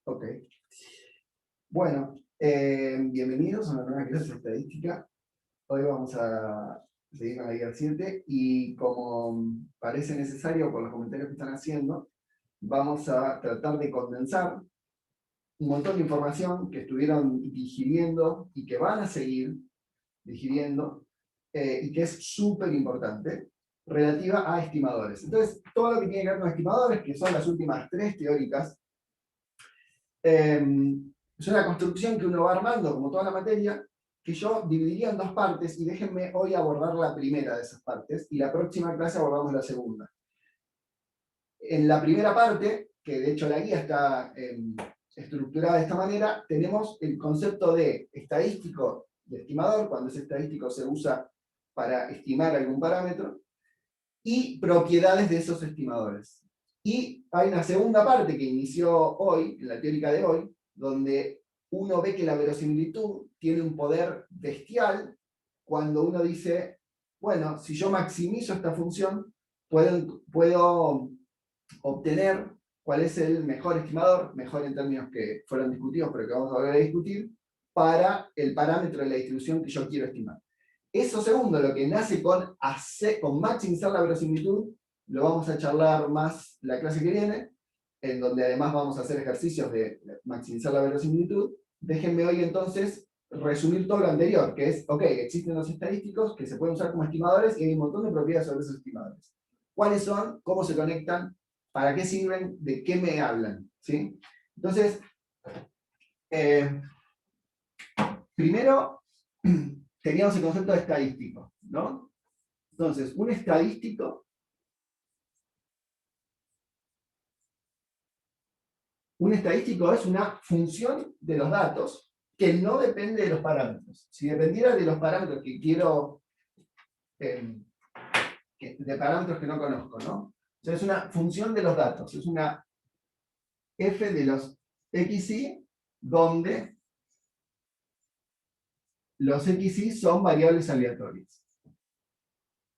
Ok. Bueno, bienvenidos a una nueva clase de estadística. Hoy vamos a seguir con la guía 7 y como parece necesario por los comentarios que están haciendo, vamos a tratar de condensar un montón de información que estuvieron digiriendo y que van a seguir digiriendo y que es súper importante relativa a estimadores. Entonces, todo lo que tiene que ver con estimadores, que son las últimas 3 teóricas, es una construcción que uno va armando, como toda la materia, que yo dividiría en 2 partes, y déjenme hoy abordar la primera de esas partes, y la próxima clase abordamos la segunda. En la primera parte, que de hecho la guía está estructurada de esta manera, tenemos el concepto de estadístico de estimador, cuando ese estadístico se usa para estimar algún parámetro, y propiedades de esos estimadores. Y hay una segunda parte que inició hoy, en la teórica de hoy, donde uno ve que la verosimilitud tiene un poder bestial cuando uno dice, bueno, si yo maximizo esta función, puedo obtener cuál es el mejor estimador, mejor en términos que fueron discutidos, pero que vamos a volver a discutir, para el parámetro de la distribución que yo quiero estimar. Eso segundo, lo que nace con maximizar la verosimilitud, lo vamos a charlar más la clase que viene, en donde además vamos a hacer ejercicios de maximizar la verosimilitud. Déjenme hoy entonces resumir todo lo anterior, que es, ok, existen los estadísticos que se pueden usar como estimadores y hay un montón de propiedades sobre esos estimadores. ¿Cuáles son? ¿Cómo se conectan? ¿Para qué sirven? ¿De qué me hablan? ¿Sí? Entonces, primero teníamos el concepto de estadístico, ¿no? Entonces, un estadístico es una función de los datos que no depende de los parámetros. Si dependiera de los parámetros que quiero, de parámetros que no conozco, ¿no? O sea, es una función de los datos, es una f de los xy, donde los xy son variables aleatorias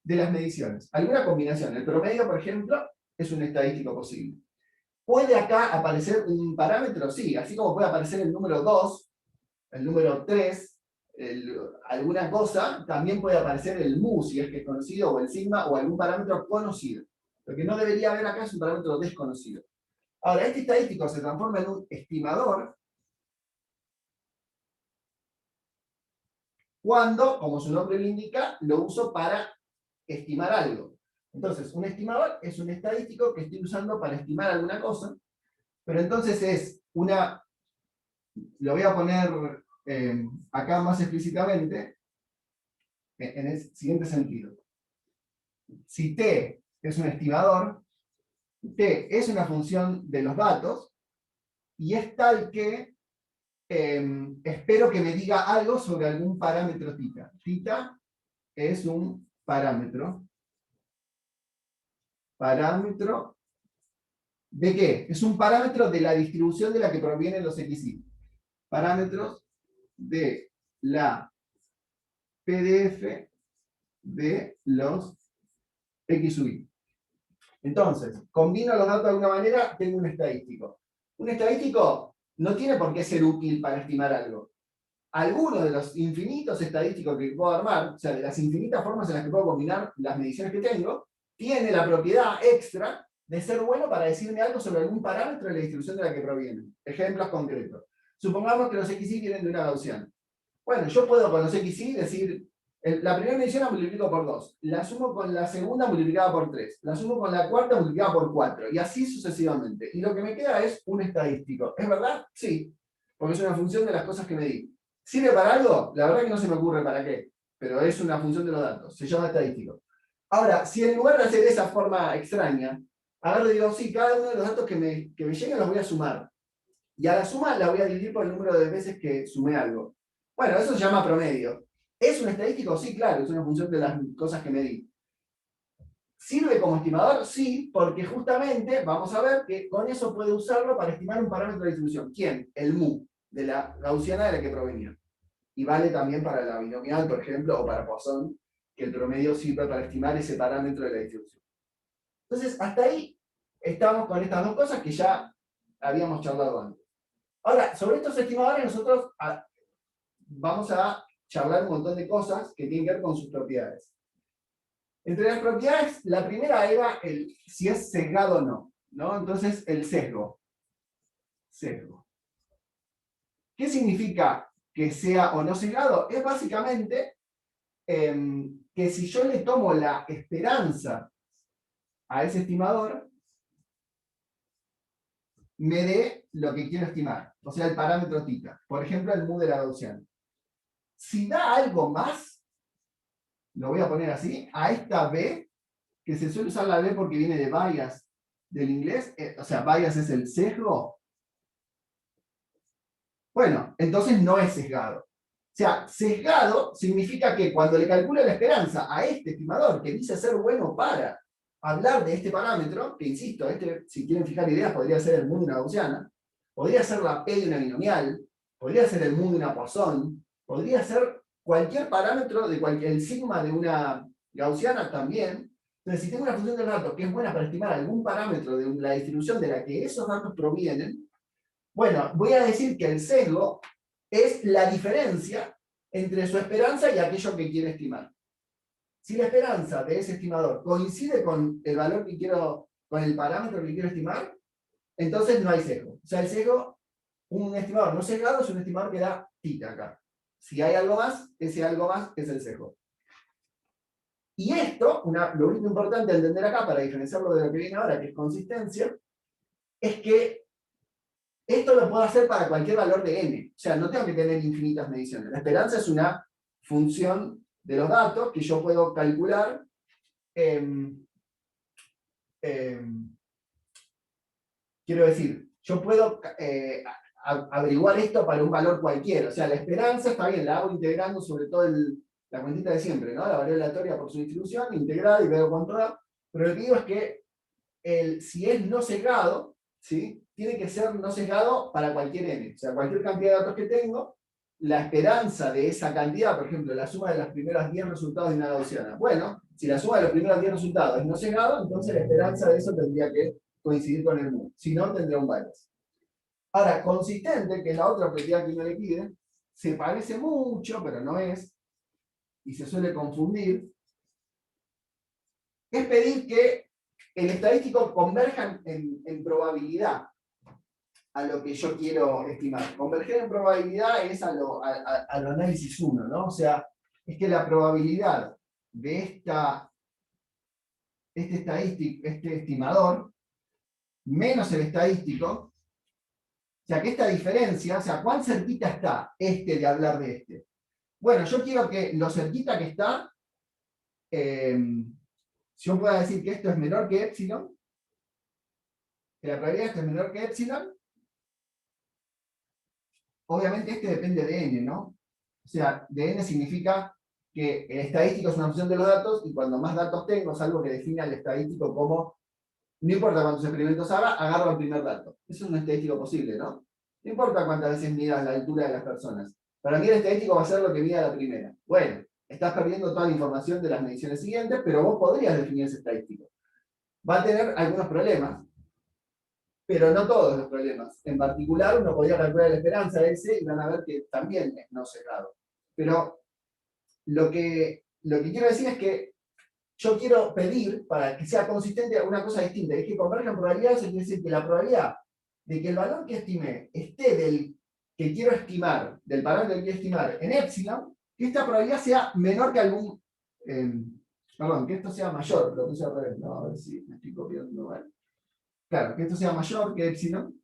de las mediciones. Alguna combinación. El promedio, por ejemplo, es un estadístico posible. ¿Puede acá aparecer un parámetro? Sí, así como puede aparecer el número 2, el número 3, alguna cosa, también puede aparecer el mu, si es que es conocido, o el sigma, o algún parámetro conocido. Lo que no debería haber acá es un parámetro desconocido. Ahora, este estadístico se transforma en un estimador cuando, como su nombre lo indica, lo uso para estimar algo. Entonces, un estimador es un estadístico que estoy usando para estimar alguna cosa, pero entonces es una, lo voy a poner acá más explícitamente, en el siguiente sentido. Si t es un estimador, t es una función de los datos, y es tal que espero que me diga algo sobre algún parámetro θ. Θ es un parámetro. ¿Parámetro de qué? Es un parámetro de la distribución de la que provienen los xy. Parámetros de la PDF de los x sub i. Entonces, combino los datos de alguna manera, tengo un estadístico. Un estadístico no tiene por qué ser útil para estimar algo. Alguno de los infinitos estadísticos que puedo armar, o sea, de las infinitas formas en las que puedo combinar las mediciones que tengo, tiene la propiedad extra de ser bueno para decirme algo sobre algún parámetro de la distribución de la que provienen. Ejemplos concretos. Supongamos que los xy vienen de una gaussiana. Bueno, yo puedo con los xy decir, la primera medición la multiplico por 2, la sumo con la segunda multiplicada por 3, la sumo con la cuarta multiplicada por 4, y así sucesivamente. Y lo que me queda es un estadístico. ¿Es verdad? Sí, porque es una función de las cosas que medí. ¿Sirve para algo? La verdad que no se me ocurre para qué, pero es una función de los datos, se llama estadístico. Ahora, si en lugar de hacer esa forma extraña, agarro y digo, sí, cada uno de los datos que me lleguen los voy a sumar, y a la suma la voy a dividir por el número de veces que sumé algo. Bueno, eso se llama promedio. ¿Es un estadístico? Sí, claro, es una función de las cosas que medí. ¿Sirve como estimador? Sí, porque justamente vamos a ver que con eso puede usarlo para estimar un parámetro de distribución. ¿Quién? El mu, de la gaussiana de la que provenía. Y vale también para la binomial, por ejemplo, o para Poisson, que el promedio sirve para estimar ese parámetro de la distribución. Entonces, hasta ahí estamos con estas dos cosas que ya habíamos charlado antes. Ahora, sobre estos estimadores nosotros vamos a charlar un montón de cosas que tienen que ver con sus propiedades. Entre las propiedades, la primera era si es sesgado o no, ¿no? Entonces, el sesgo. Sesgo. ¿Qué significa que sea o no sesgado? Es básicamente que si yo le tomo la esperanza a ese estimador, me dé lo que quiero estimar, o sea, el parámetro θ. Por ejemplo, el mu de la gaussiana. Si da algo más, lo voy a poner así, a esta B, que se suele usar la B porque viene de bias del inglés, o sea, bias es el sesgo. Bueno, entonces no es sesgado. O sea, sesgado significa que cuando le calculo la esperanza a este estimador, que dice ser bueno para hablar de este parámetro, que insisto, si quieren fijar ideas, podría ser el mu de una gaussiana, podría ser la P de una binomial, podría ser el mu de una Poisson, podría ser cualquier parámetro, el sigma de una gaussiana también. Entonces, si tengo una función de datos que es buena para estimar algún parámetro de la distribución de la que esos datos provienen, bueno, voy a decir que el sesgo es la diferencia entre su esperanza y aquello que quiere estimar. Si la esperanza de ese estimador coincide con el valor que quiero, con el parámetro que quiero estimar, entonces no hay sesgo. O sea, el sesgo, un estimador no sesgado es un estimador que da θ acá. Si hay algo más, ese algo más es el sesgo. Y esto, lo único importante a entender acá, para diferenciarlo de lo que viene ahora, que es consistencia, es que esto lo puedo hacer para cualquier valor de n. O sea, no tengo que tener infinitas mediciones. La esperanza es una función de los datos que yo puedo calcular quiero decir, yo puedo averiguar esto para un valor cualquiera. O sea, la esperanza está bien, la hago integrando sobre todo la cuentita de siempre, ¿no? La variable aleatoria por su distribución, integrada y veo cuánto da. Pero lo que digo es que si es no sesgado, ¿sí? Tiene que ser no sesgado para cualquier n. O sea, cualquier cantidad de datos que tengo, la esperanza de esa cantidad, por ejemplo, la suma de los primeros 10 resultados de una gaussiana. Bueno, si la suma de los primeros 10 resultados es no sesgado, entonces la esperanza de eso tendría que coincidir con el mu. Si no, tendría un bias. Ahora, consistente, que es la otra propiedad que uno le pide, se parece mucho, pero no es, y se suele confundir, es pedir que el estadístico converja en probabilidad a lo que yo quiero estimar. Converger en probabilidad es al análisis 1, ¿no? O sea, es que la probabilidad de este estimador menos el estadístico, o sea, que esta diferencia, o sea, ¿cuán cerquita está de hablar de este? Bueno, yo quiero que lo cerquita que está, si yo pueda decir que esto es menor que epsilon, que la probabilidad de esto es menor que epsilon, obviamente este depende de n, ¿no? O sea, de n significa que el estadístico es una función de los datos, y cuando más datos tengo, es algo que define al estadístico como, no importa cuántos experimentos haga, agarro el primer dato. Eso es un estadístico posible, ¿no? No importa cuántas veces midas la altura de las personas. Para mí el estadístico va a ser lo que mida la primera. Bueno, estás perdiendo toda la información de las mediciones siguientes, pero vos podrías definir ese estadístico. Va a tener algunos problemas, pero no todos los problemas. En particular, uno podría calcular la esperanza de ese y van a ver que también es no cerrado. Pero lo que quiero decir es que yo quiero pedir, para que sea consistente, una cosa distinta. Es que converja en probabilidad, eso quiere decir que la probabilidad de que el valor que estimé esté del que quiero estimar, del parámetro que quiero estimar en epsilon, que esta probabilidad sea menor que algún... perdón, que esto sea mayor, lo puse al revés, ¿no? A ver si me estoy copiando mal. Claro, que esto sea mayor que epsilon,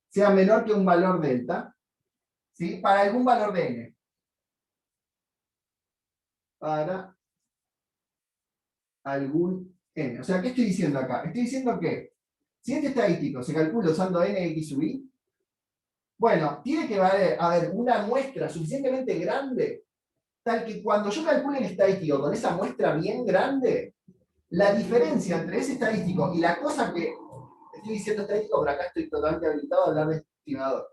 sea menor que un valor delta, ¿sí? Para algún valor de n. Para algún n. O sea, ¿qué estoy diciendo acá? Estoy diciendo que si este estadístico se calcula usando n, x sub i, bueno, tiene que haber una muestra suficientemente grande, tal que cuando yo calcule el estadístico con esa muestra bien grande, la diferencia entre ese estadístico y la cosa que estoy diciendo estadístico, pero acá estoy totalmente habilitado a hablar de estimador.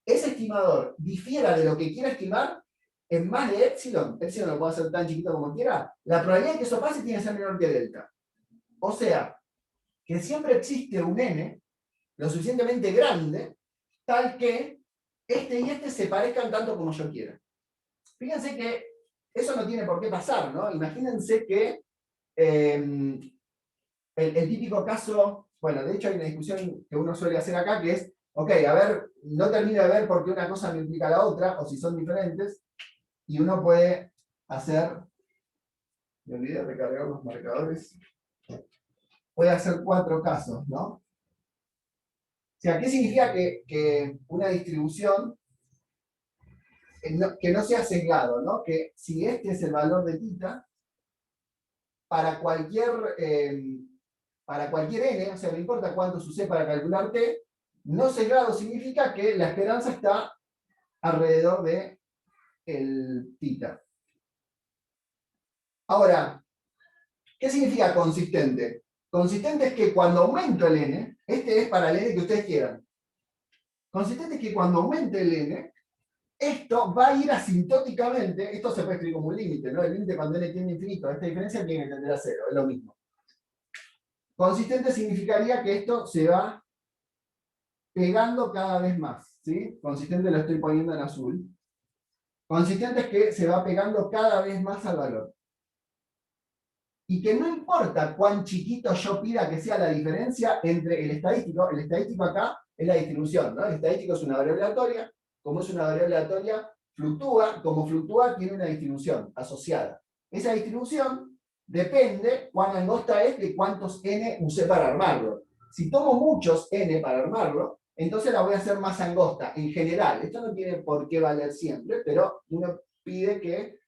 Ese estimador difiera de lo que quiera estimar en más de epsilon lo puedo hacer tan chiquito como quiera, la probabilidad de que eso pase tiene que ser menor que delta. O sea, que siempre existe un n lo suficientemente grande, tal que este y este se parezcan tanto como yo quiera. Fíjense que eso no tiene por qué pasar, ¿no? Imagínense que el típico caso, bueno, de hecho hay una discusión que uno suele hacer acá que es, ok, a ver, no termino de ver por qué una cosa no implica la otra, o si son diferentes, y uno puede hacer, me olvidé de recargar los marcadores, puede hacer 4 casos, ¿no? O sea, ¿qué significa que una distribución que no sea sesgado, ¿no? Que si este es el valor de θ, para cualquier n, o sea, no importa cuánto usé para calcular t, no sesgado significa que la esperanza está alrededor de el θ. Ahora, ¿qué significa consistente? Consistente es que cuando aumento el n, este es para el n que ustedes quieran. Consistente es que cuando aumente el n, esto va a ir asintóticamente, esto se puede escribir como un límite, ¿no? El límite cuando n tiende a infinito, esta diferencia tiene que tender a 0, es lo mismo. Consistente significaría que esto se va pegando cada vez más, ¿sí? Consistente lo estoy poniendo en azul. Consistente es que se va pegando cada vez más al valor. Y que no importa cuán chiquito yo pida que sea la diferencia entre el estadístico acá es la distribución, ¿no? El estadístico es una variable aleatoria, como es una variable aleatoria, fluctúa, como fluctúa tiene una distribución asociada. Esa distribución depende cuán angosta es de cuántos n usé para armarlo. Si tomo muchos n para armarlo, entonces la voy a hacer más angosta, en general. Esto no tiene por qué valer siempre, pero uno pide que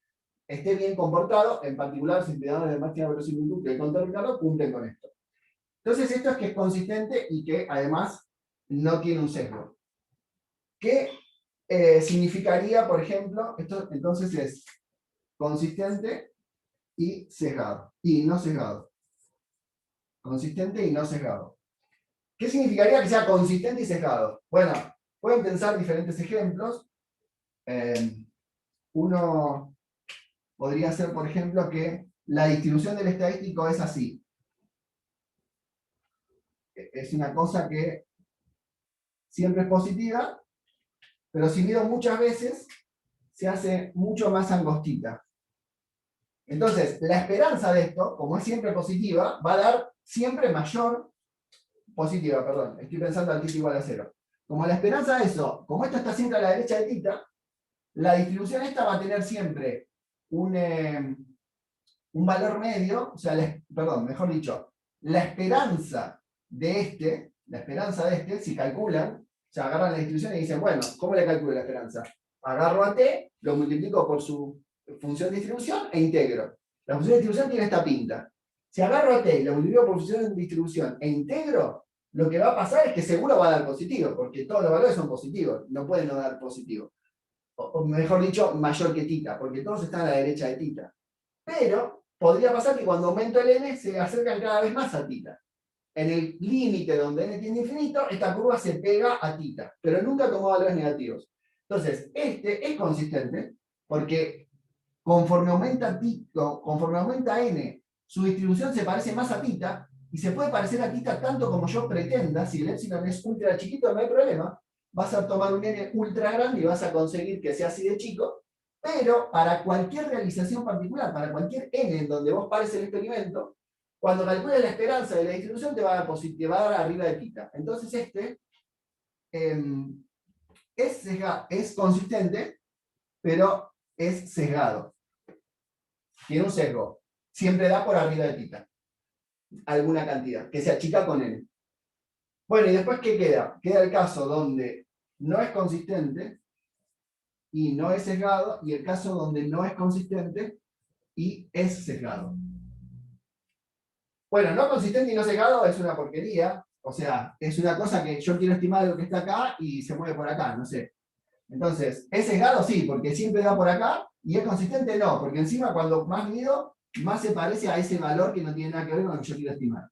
esté bien comportado, en particular si te dan de máxima verosimilitud que con terminado, cumplen con esto. Entonces esto es que es consistente y que además no tiene un sesgo. ¿Qué significaría, por ejemplo, esto entonces es consistente y sesgado, y no sesgado? Consistente y no sesgado. ¿Qué significaría que sea consistente y sesgado? Bueno, pueden pensar diferentes ejemplos. Uno podría ser, por ejemplo, que la distribución del estadístico es así. Es una cosa que siempre es positiva, pero si mido muchas veces, se hace mucho más angostita. Entonces, la esperanza de esto, como es siempre positiva, va a dar siempre mayor positiva, perdón, estoy pensando al θ igual a 0. Como la esperanza de eso, como esto está siempre a la derecha de θ, la distribución esta va a tener siempre un valor medio, o sea, perdón, mejor dicho, la esperanza de este, si calculan, o sea, agarran la distribución y dicen, bueno, ¿cómo le calculo la esperanza? Agarro a t, lo multiplico por su función de distribución e integro. La función de distribución tiene esta pinta. Si agarro a t y lo multiplico por función de distribución e integro, lo que va a pasar es que seguro va a dar positivo, porque todos los valores son positivos, no pueden no dar positivo. O mejor dicho, mayor que θ, porque todos están a la derecha de θ. Pero podría pasar que cuando aumento el n se acercan cada vez más a θ. En el límite donde n tiende a infinito, esta curva se pega a θ, pero nunca tomó valores negativos. Entonces, este es consistente, porque conforme aumenta n, su distribución se parece más a θ, y se puede parecer a θ tanto como yo pretenda. Si el epsilon es ultra chiquito, no hay problema. Vas a tomar un n ultra grande y vas a conseguir que sea así de chico, pero para cualquier realización particular, para cualquier n en donde vos pares el experimento, cuando calcules la esperanza de la distribución te va a dar arriba de θ. Entonces este es consistente, pero es sesgado. Tiene un sesgo. Siempre da por arriba de θ. Alguna cantidad, que se achica con n. Bueno, y después, ¿qué queda? Queda el caso donde no es consistente y no es sesgado, y el caso donde no es consistente y es sesgado. Bueno, no consistente y no sesgado es una porquería. O sea, es una cosa que yo quiero estimar lo que está acá y se mueve por acá, no sé. Entonces, ¿es sesgado? Sí, porque siempre da por acá, y es consistente no, porque encima cuando más mido, más se parece a ese valor que no tiene nada que ver con lo que yo quiero estimar.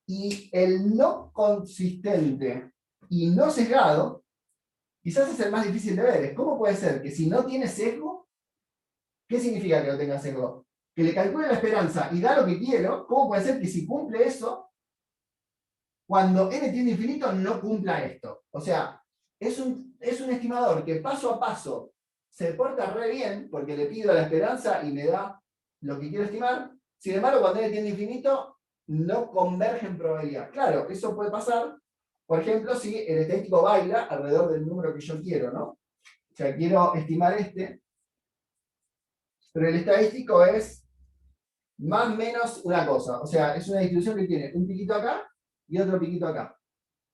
Y el no consistente y no sesgado, quizás es el más difícil de ver. ¿Cómo puede ser que si no tiene sesgo, qué significa que no tenga sesgo? Que le calcule la esperanza y da lo que quiero. ¿Cómo puede ser que si cumple eso, cuando n tiende a infinito no cumpla esto? O sea, es un estimador que paso a paso se porta re bien, porque le pido la esperanza y me da lo que quiero estimar. Sin embargo, cuando n tiende a infinito, no converge en probabilidad. Claro, eso puede pasar, por ejemplo, si el estadístico baila alrededor del número que yo quiero, ¿no? O sea, quiero estimar pero el estadístico es más o menos una cosa. O sea, es una distribución que tiene un piquito acá y otro piquito acá.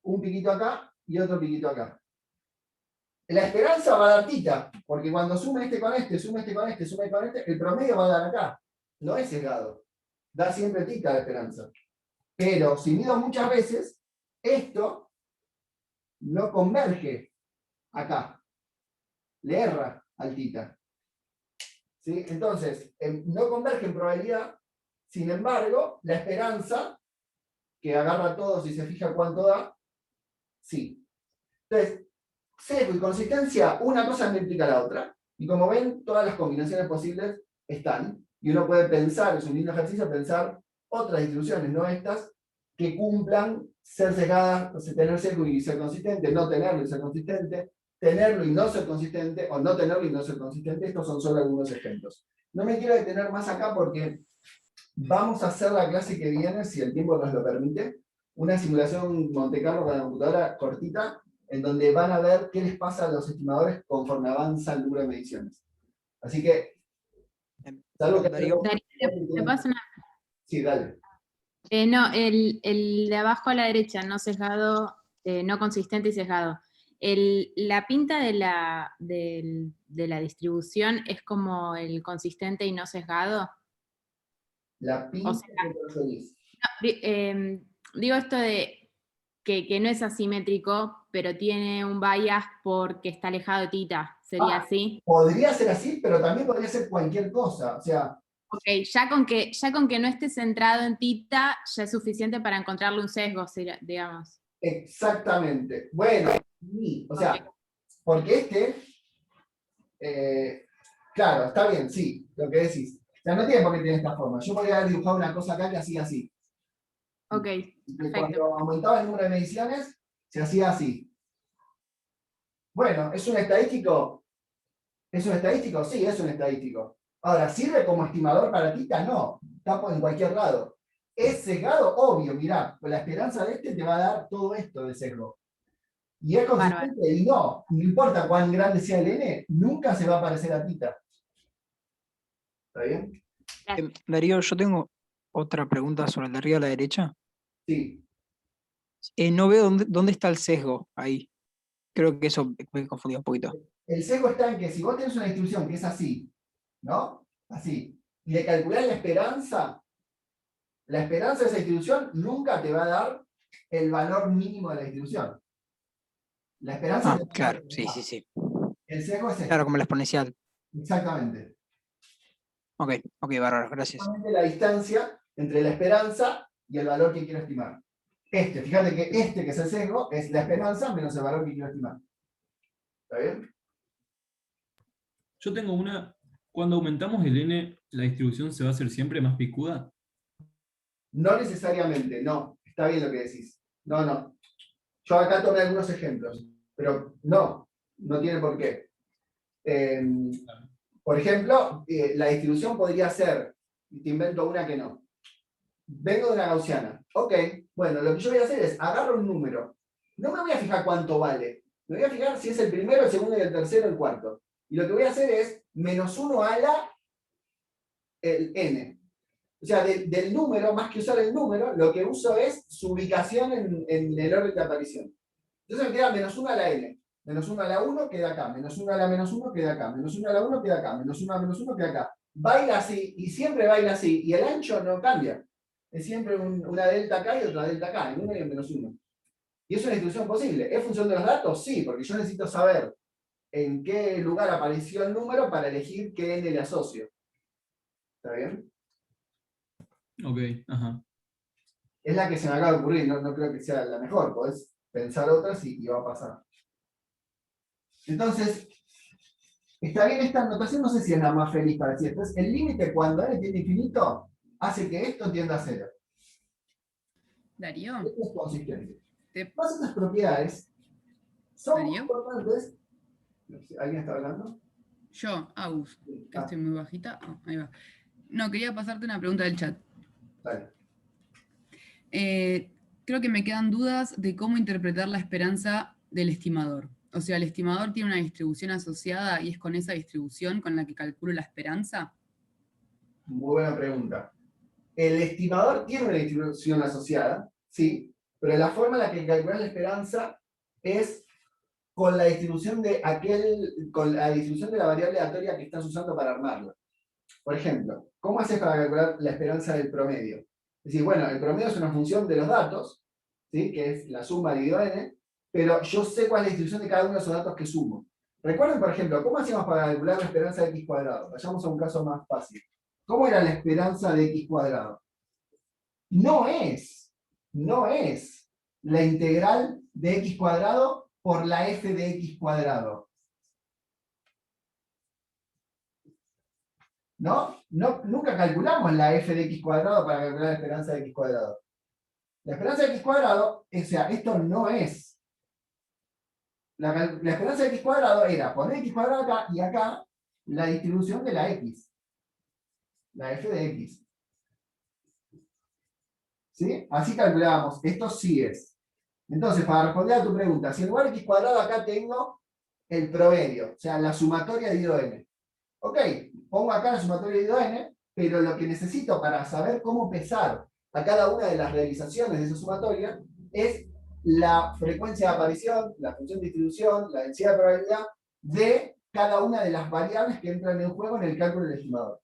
Un piquito acá y otro piquito acá. La esperanza va a dar tita, porque cuando sume este con este, sume este con este, sume con este, el promedio va a dar acá. No es sesgado. Da siempre tita la esperanza. Pero si mido muchas veces, esto no converge acá. Le erra al tita. ¿Sí? Entonces, no converge en probabilidad. Sin embargo, la esperanza, que agarra todo si se fija cuánto da, sí. Entonces, sesgo y consistencia, una cosa no implica la otra. Y como ven, todas las combinaciones posibles están. Y uno puede pensar, es un lindo ejercicio, pensar otras distribuciones, no estas, que cumplan ser sesgadas, o sea, tener sesgo y ser consistente, no tenerlo y ser consistente, tenerlo y no ser consistente, o no tenerlo y no ser consistente. Estos son solo algunos ejemplos. No me quiero detener más acá porque vamos a hacer la clase que viene, si el tiempo nos lo permite, una simulación Monte Carlo con la computadora cortita, en donde van a ver qué les pasa a los estimadores conforme avanza el número de mediciones. Así que, salvo que... Darío, ¿te pasa una? Sí, dale. No, el de abajo a la derecha, no sesgado, no consistente y sesgado. La pinta de la distribución es como el consistente y no sesgado. La pinta O sea, que te referís. digo esto de que no es asimétrico, pero tiene un bias porque está alejado de tita. ¿Sería así? Podría ser así, pero también podría ser cualquier cosa. O sea, Ok, ya con que no esté centrado en tita, ya es suficiente para encontrarle un sesgo, digamos. exactamente. Bueno, sí, o sea, porque claro, está bien, sí, lo que decís. O sea, no tiene por qué tener esta forma. Yo podría haber dibujado una cosa acá que hacía así. Ok, Que perfecto. cuando aumentaba el número de mediciones, se hacía así. Bueno, ¿es un estadístico? ¿Es un estadístico? Sí, es un estadístico. Ahora, ¿sirve como estimador para tita? No, está en cualquier lado. ¿Es sesgado? Obvio, mirá, con la esperanza de te va a dar todo esto de sesgo. ¿Y es consistente? Y no importa cuán grande sea el n, nunca se va a parecer a tita. ¿Está bien? Darío, yo tengo otra pregunta sobre el de arriba a la derecha. Sí. No veo dónde está el sesgo ahí. Creo que eso me confundí un poquito. El sesgo está en que si vos tenés una distribución que es así, ¿no? Así, y le calculás la esperanza de esa distribución nunca te va a dar el valor mínimo de la distribución. La esperanza te va a Claro, dar sí. el sesgo es Claro, este. como la exponencial. Exactamente. Ok, bárbaro, gracias. Solamente la distancia entre la esperanza y el valor que quiero estimar. Fíjate que que es el sesgo, es la esperanza menos el valor que quiero estimar. ¿Está bien? Yo tengo una. Cuando aumentamos el n, ¿la distribución se va a hacer siempre más picuda? No necesariamente, no. Está bien lo que decís. No. Yo acá tomé algunos ejemplos, pero no tiene por qué. Por ejemplo, la distribución podría ser, te invento una que no. Vengo de una gaussiana. Ok, bueno, lo que yo voy a hacer es, agarro un número. No me voy a fijar cuánto vale. Me voy a fijar si es el primero, el segundo y el tercero, el cuarto. Y lo que voy a hacer es -1 a la el n. O sea, del número, más que usar el número, lo que uso es su ubicación en el orden de aparición. Entonces me queda -1 a la n. -1 a la 1 queda acá. -1 a la -1 queda acá. -1 a la 1 queda acá. -1 a -1 queda acá. Baila así, y siempre baila así. Y el ancho no cambia. Es siempre una delta acá y otra delta acá, en 1 y en -1. ¿Y es una distribución posible? ¿Es función de los datos? Sí, porque yo necesito saber en qué lugar apareció el número para elegir qué n le asocio. ¿Está bien? Ok, ajá. Es la que se me acaba de ocurrir, no creo que sea la mejor. Podés pensar otras y va a pasar. Entonces, está bien esta anotación, no sé si es la más feliz para decir. Entonces, el límite cuando n tiende a infinito hace que esto tienda a cero. Darío, Esto es consistente. te- Todas estas propiedades son muy Darío, importantes ¿Alguien está hablando? Yo, Agus, que Ah, estoy muy bajita. Ah, ahí va. No, quería pasarte una pregunta del chat. dale. Creo que me quedan dudas de cómo interpretar la esperanza del estimador. O sea, el estimador tiene una distribución asociada y es con esa distribución con la que calculo la esperanza. Muy buena pregunta. El estimador tiene una distribución asociada, sí, pero la forma en la que calculas la esperanza es con la distribución con la distribución de la variable aleatoria que estás usando para armarla. Por ejemplo, ¿cómo haces para calcular la esperanza del promedio? Es decir, bueno, el promedio es una función de los datos, ¿sí? Que es la suma dividido n, pero yo sé cuál es la distribución de cada uno de esos datos que sumo. Recuerden, por ejemplo, ¿cómo hacíamos para calcular la esperanza de x cuadrado? Vayamos a un caso más fácil. ¿Cómo era la esperanza de x cuadrado? No es la integral de x cuadrado por la f de x cuadrado. ¿No? Nunca calculamos la f de x cuadrado para calcular la esperanza de x cuadrado. La esperanza de x cuadrado, o sea, esto no es. La esperanza de x cuadrado era poner x cuadrado acá y acá la distribución de la x. La f de x. ¿Sí? Así calculábamos. Esto sí es. Entonces, para responder a tu pregunta, si en lugar de x cuadrado acá tengo el promedio, o sea, la sumatoria dividido n. Ok, pongo acá la sumatoria dividido n, pero lo que necesito para saber cómo pesar a cada una de las realizaciones de esa sumatoria es la frecuencia de aparición, la función de distribución, la densidad de probabilidad de cada una de las variables que entran en juego en el cálculo del estimador.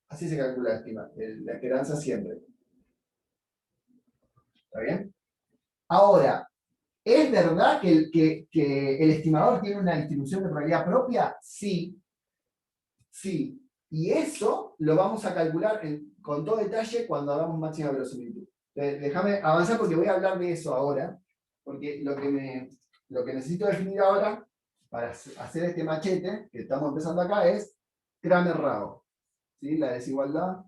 Así se calcula la esperanza siempre. ¿Está bien? Ahora, ¿es verdad que el estimador tiene una distribución de probabilidad propia? Sí. Sí. Y eso lo vamos a calcular con todo detalle cuando hagamos máxima verosimilitud. Déjame avanzar porque voy a hablar de eso ahora. Porque lo que necesito definir ahora para hacer este machete que estamos empezando acá es Cramer-Rao. ¿Sí? La desigualdad.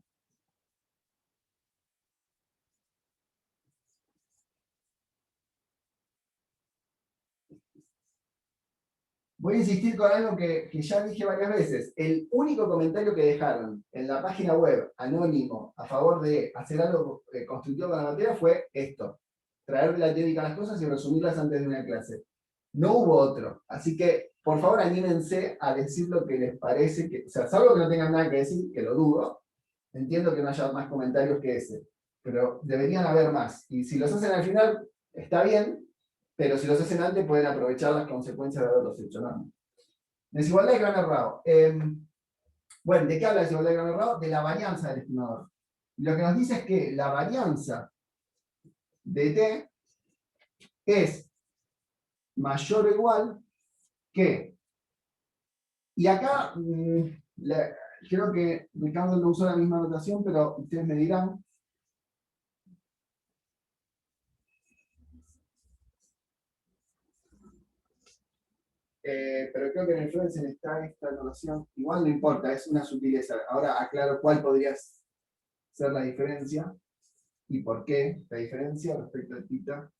Voy a insistir con algo que ya dije varias veces. El único comentario que dejaron en la página web anónimo a favor de hacer algo constructivo con la materia fue esto. Traerle la teórica a las cosas y resumirlas antes de una clase. No hubo otro. Así que, por favor, anímense a decir lo que les parece. O sea, salvo que no tengan nada que decir, que lo dudo. Entiendo que no haya más comentarios que ese. Pero deberían haber más. Y si los hacen al final, está bien. Pero si los hacen antes, pueden aprovechar las consecuencias de haberlos hecho, ¿no? Desigualdad de Cramer-Rao. Bueno, ¿de qué habla la desigualdad de Cramer-Rao? De la varianza del estimador. Lo que nos dice es que la varianza de t es mayor o igual que... Y acá, creo que Ricardo no usó la misma notación, pero ustedes me dirán. Pero creo que en el Frozen está esta notación. Igual no importa, es una sutileza. Ahora aclaro cuál podría ser la diferencia y por qué la diferencia respecto a θ.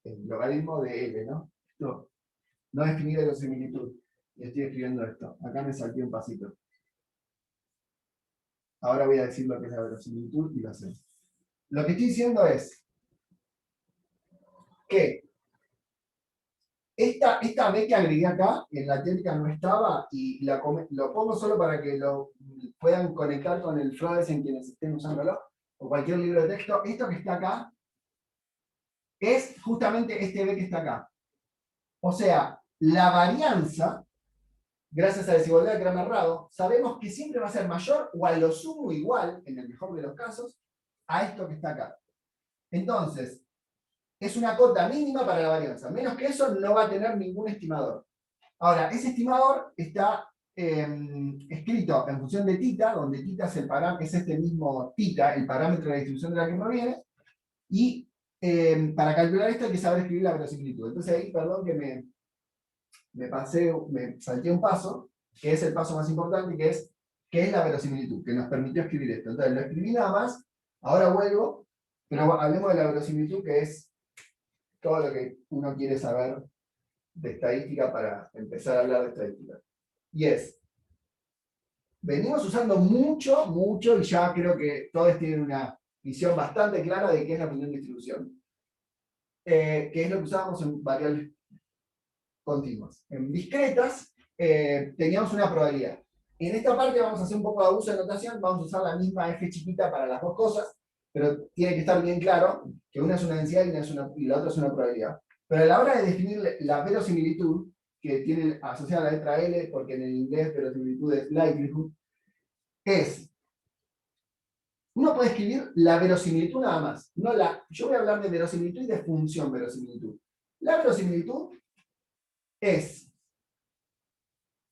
El logaritmo de L, ¿no? Esto, no definir verosimilitud. Y estoy escribiendo esto. Acá me salté un pasito. Ahora voy a decir lo que es la verosimilitud y lo hacemos. Lo que estoy diciendo es que esta B que agregué acá, en la teórica no estaba, y lo pongo solo para que lo puedan conectar con el Frozen quienes estén usándolo, o cualquier libro de texto. Esto que está acá es justamente este B que está acá. O sea, la varianza, gracias a la desigualdad de Cramer-Rao, sabemos que siempre va a ser mayor o a lo sumo igual, en el mejor de los casos, a esto que está acá. Entonces, es una cota mínima para la varianza. Menos que eso no va a tener ningún estimador. Ahora, ese estimador está escrito en función de θ, donde θ es este mismo θ, el parámetro de la distribución de la que proviene, y para calcular esto hay que saber escribir la verosimilitud. Entonces ahí, perdón que me salté un paso, que es el paso más importante, que es la verosimilitud, que nos permitió escribir esto. Entonces lo escribí nada más, ahora vuelvo, pero hablemos de la verosimilitud, que es todo lo que uno quiere saber de estadística para empezar a hablar de estadística. Y es, venimos usando mucho, y ya creo que todos tienen una visión bastante clara de qué es la función de distribución, que es lo que usábamos en variables continuas. En discretas teníamos una probabilidad. En esta parte vamos a hacer un poco de abuso de notación, vamos a usar la misma f chiquita para las dos cosas, pero tiene que estar bien claro que una es una densidad y la otra es una probabilidad. Pero a la hora de definir la verosimilitud, que tiene asociada la letra L, porque en el inglés verosimilitud es likelihood, uno puede escribir la verosimilitud nada más. Yo voy a hablar de verosimilitud y de función verosimilitud. La verosimilitud es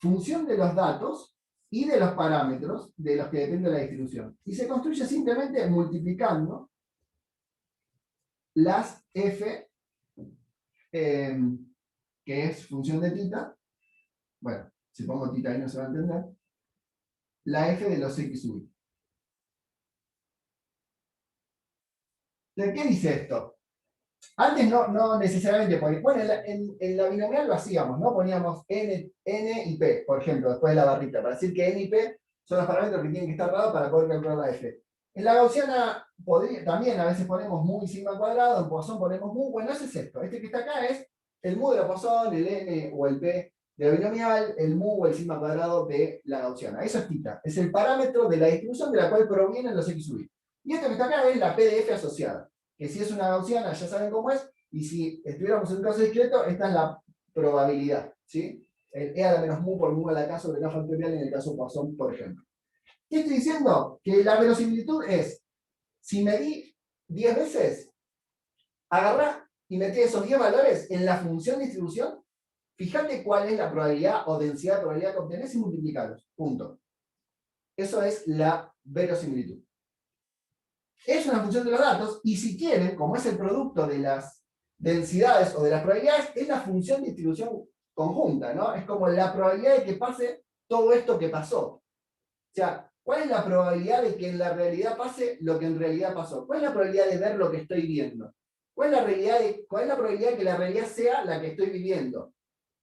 función de los datos y de los parámetros de los que depende la distribución. Y se construye simplemente multiplicando las f, que es función de θ, bueno, si pongo θ ahí no se va a entender, la f de los x sub i. ¿De qué dice esto? Antes no necesariamente poníamos, bueno, en la binomial lo hacíamos, ¿no? Poníamos n y p, por ejemplo, después de la barrita, para decir que n y p son los parámetros que tienen que estar dados para poder calcular la f. En la gaussiana también a veces ponemos mu y sigma cuadrado, en Poisson ponemos mu, bueno, ese es esto. Este que está acá es el mu de la Poisson, el n o el p de la binomial, el mu o el sigma cuadrado de la gaussiana. Eso es θ, es el parámetro de la distribución de la cual provienen los x sub i. Y esto que está acá es la PDF asociada, que si es una gaussiana ya saben cómo es, y si estuviéramos en un caso discreto, esta es la probabilidad, ¿sí? El e a la menos mu por mu a la k sobre k factorial en el caso Poisson, por ejemplo. ¿Qué estoy diciendo? Que la verosimilitud es, si medí 10 veces, agarrá y metí esos 10 valores en la función de distribución, fíjate cuál es la probabilidad o densidad de probabilidad que obtenés y multiplicarlos. Punto. Eso es la verosimilitud. Es una función de los datos, y si quieren, como es el producto de las densidades o de las probabilidades, es la función de distribución conjunta, ¿no? Es como la probabilidad de que pase todo esto que pasó. O sea, ¿cuál es la probabilidad de que en la realidad pase lo que en realidad pasó? ¿Cuál es la probabilidad de ver lo que estoy viendo? ¿Cuál es la probabilidad de que la realidad sea la que estoy viviendo?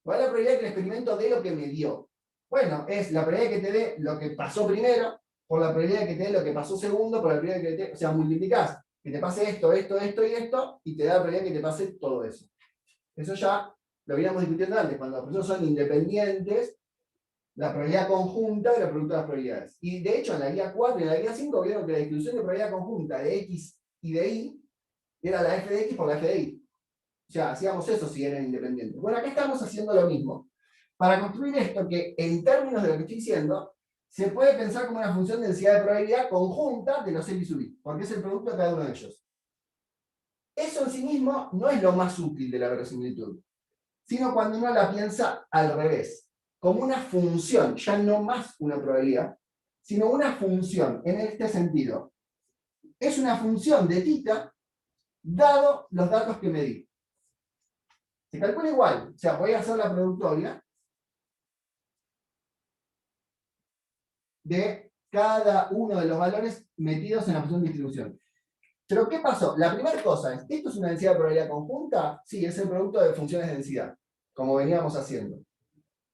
¿Cuál es la probabilidad de que el experimento dé lo que me dio? Bueno, es la probabilidad de que te dé lo que pasó primero, por la probabilidad de que te dé lo que pasó segundo, por la probabilidad de que te dé, o sea, multiplicás que te pase esto, esto y esto, y te da la probabilidad de que te pase todo eso. Eso ya lo veníamos discutiendo antes, cuando los procesos son independientes, la probabilidad conjunta de la producto de las probabilidades. Y de hecho, en la guía 4 y en la guía 5 vieron que la distribución de probabilidad conjunta de x y de y era la f de x por la f de y. O sea, hacíamos eso si eran independientes. Bueno, acá estamos haciendo lo mismo. Para construir esto, que en términos de lo que estoy diciendo, se puede pensar como una función de densidad de probabilidad conjunta de los x sub i, porque es el producto de cada uno de ellos. Eso en sí mismo no es lo más útil de la verosimilitud, sino cuando uno la piensa al revés, como una función, ya no más una probabilidad, sino una función en este sentido. Es una función de θ dado los datos que medí. Se calcula igual, o sea, voy a hacer la productoria de cada uno de los valores metidos en la función de distribución. Pero ¿qué pasó? La primera cosa es, ¿esto es una densidad de probabilidad conjunta? Sí, es el producto de funciones de densidad, como veníamos haciendo.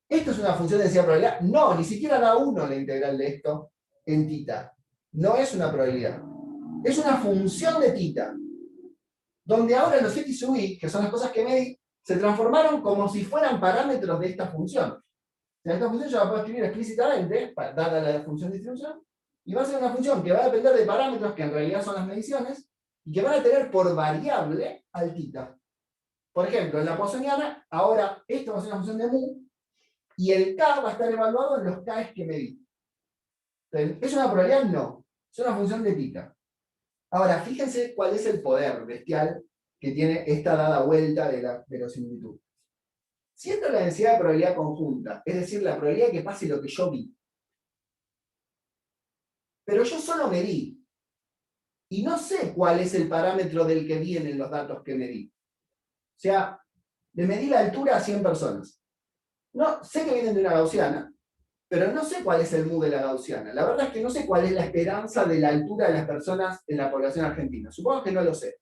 ¿Esto es una función de densidad de probabilidad? No, ni siquiera da 1 la integral de esto en θ. No es una probabilidad. Es una función de θ, donde ahora los x sub i, que son las cosas que medí, se transformaron como si fueran parámetros de esta función. O sea, esta función yo la puedo escribir explícitamente, dada la función de distribución, y va a ser una función que va a depender de parámetros que en realidad son las mediciones, y que van a tener por variable al θ. Por ejemplo, en la poissoniana, ahora esto va a ser una función de mu, y el k va a estar evaluado en los k's que medí. ¿Es una probabilidad? No. Es una función de θ. Ahora, fíjense cuál es el poder bestial que tiene esta dada vuelta de la verosimilitud. Si esta es la densidad de probabilidad conjunta, es decir, la probabilidad de que pase lo que yo vi, pero yo solo medí, y no sé cuál es el parámetro del que vienen los datos que medí. O sea, le medí la altura a 100 personas. No, sé que vienen de una gaussiana, pero no sé cuál es el mu de la gaussiana. La verdad es que no sé cuál es la esperanza de la altura de las personas en la población argentina. Supongo que no lo sé.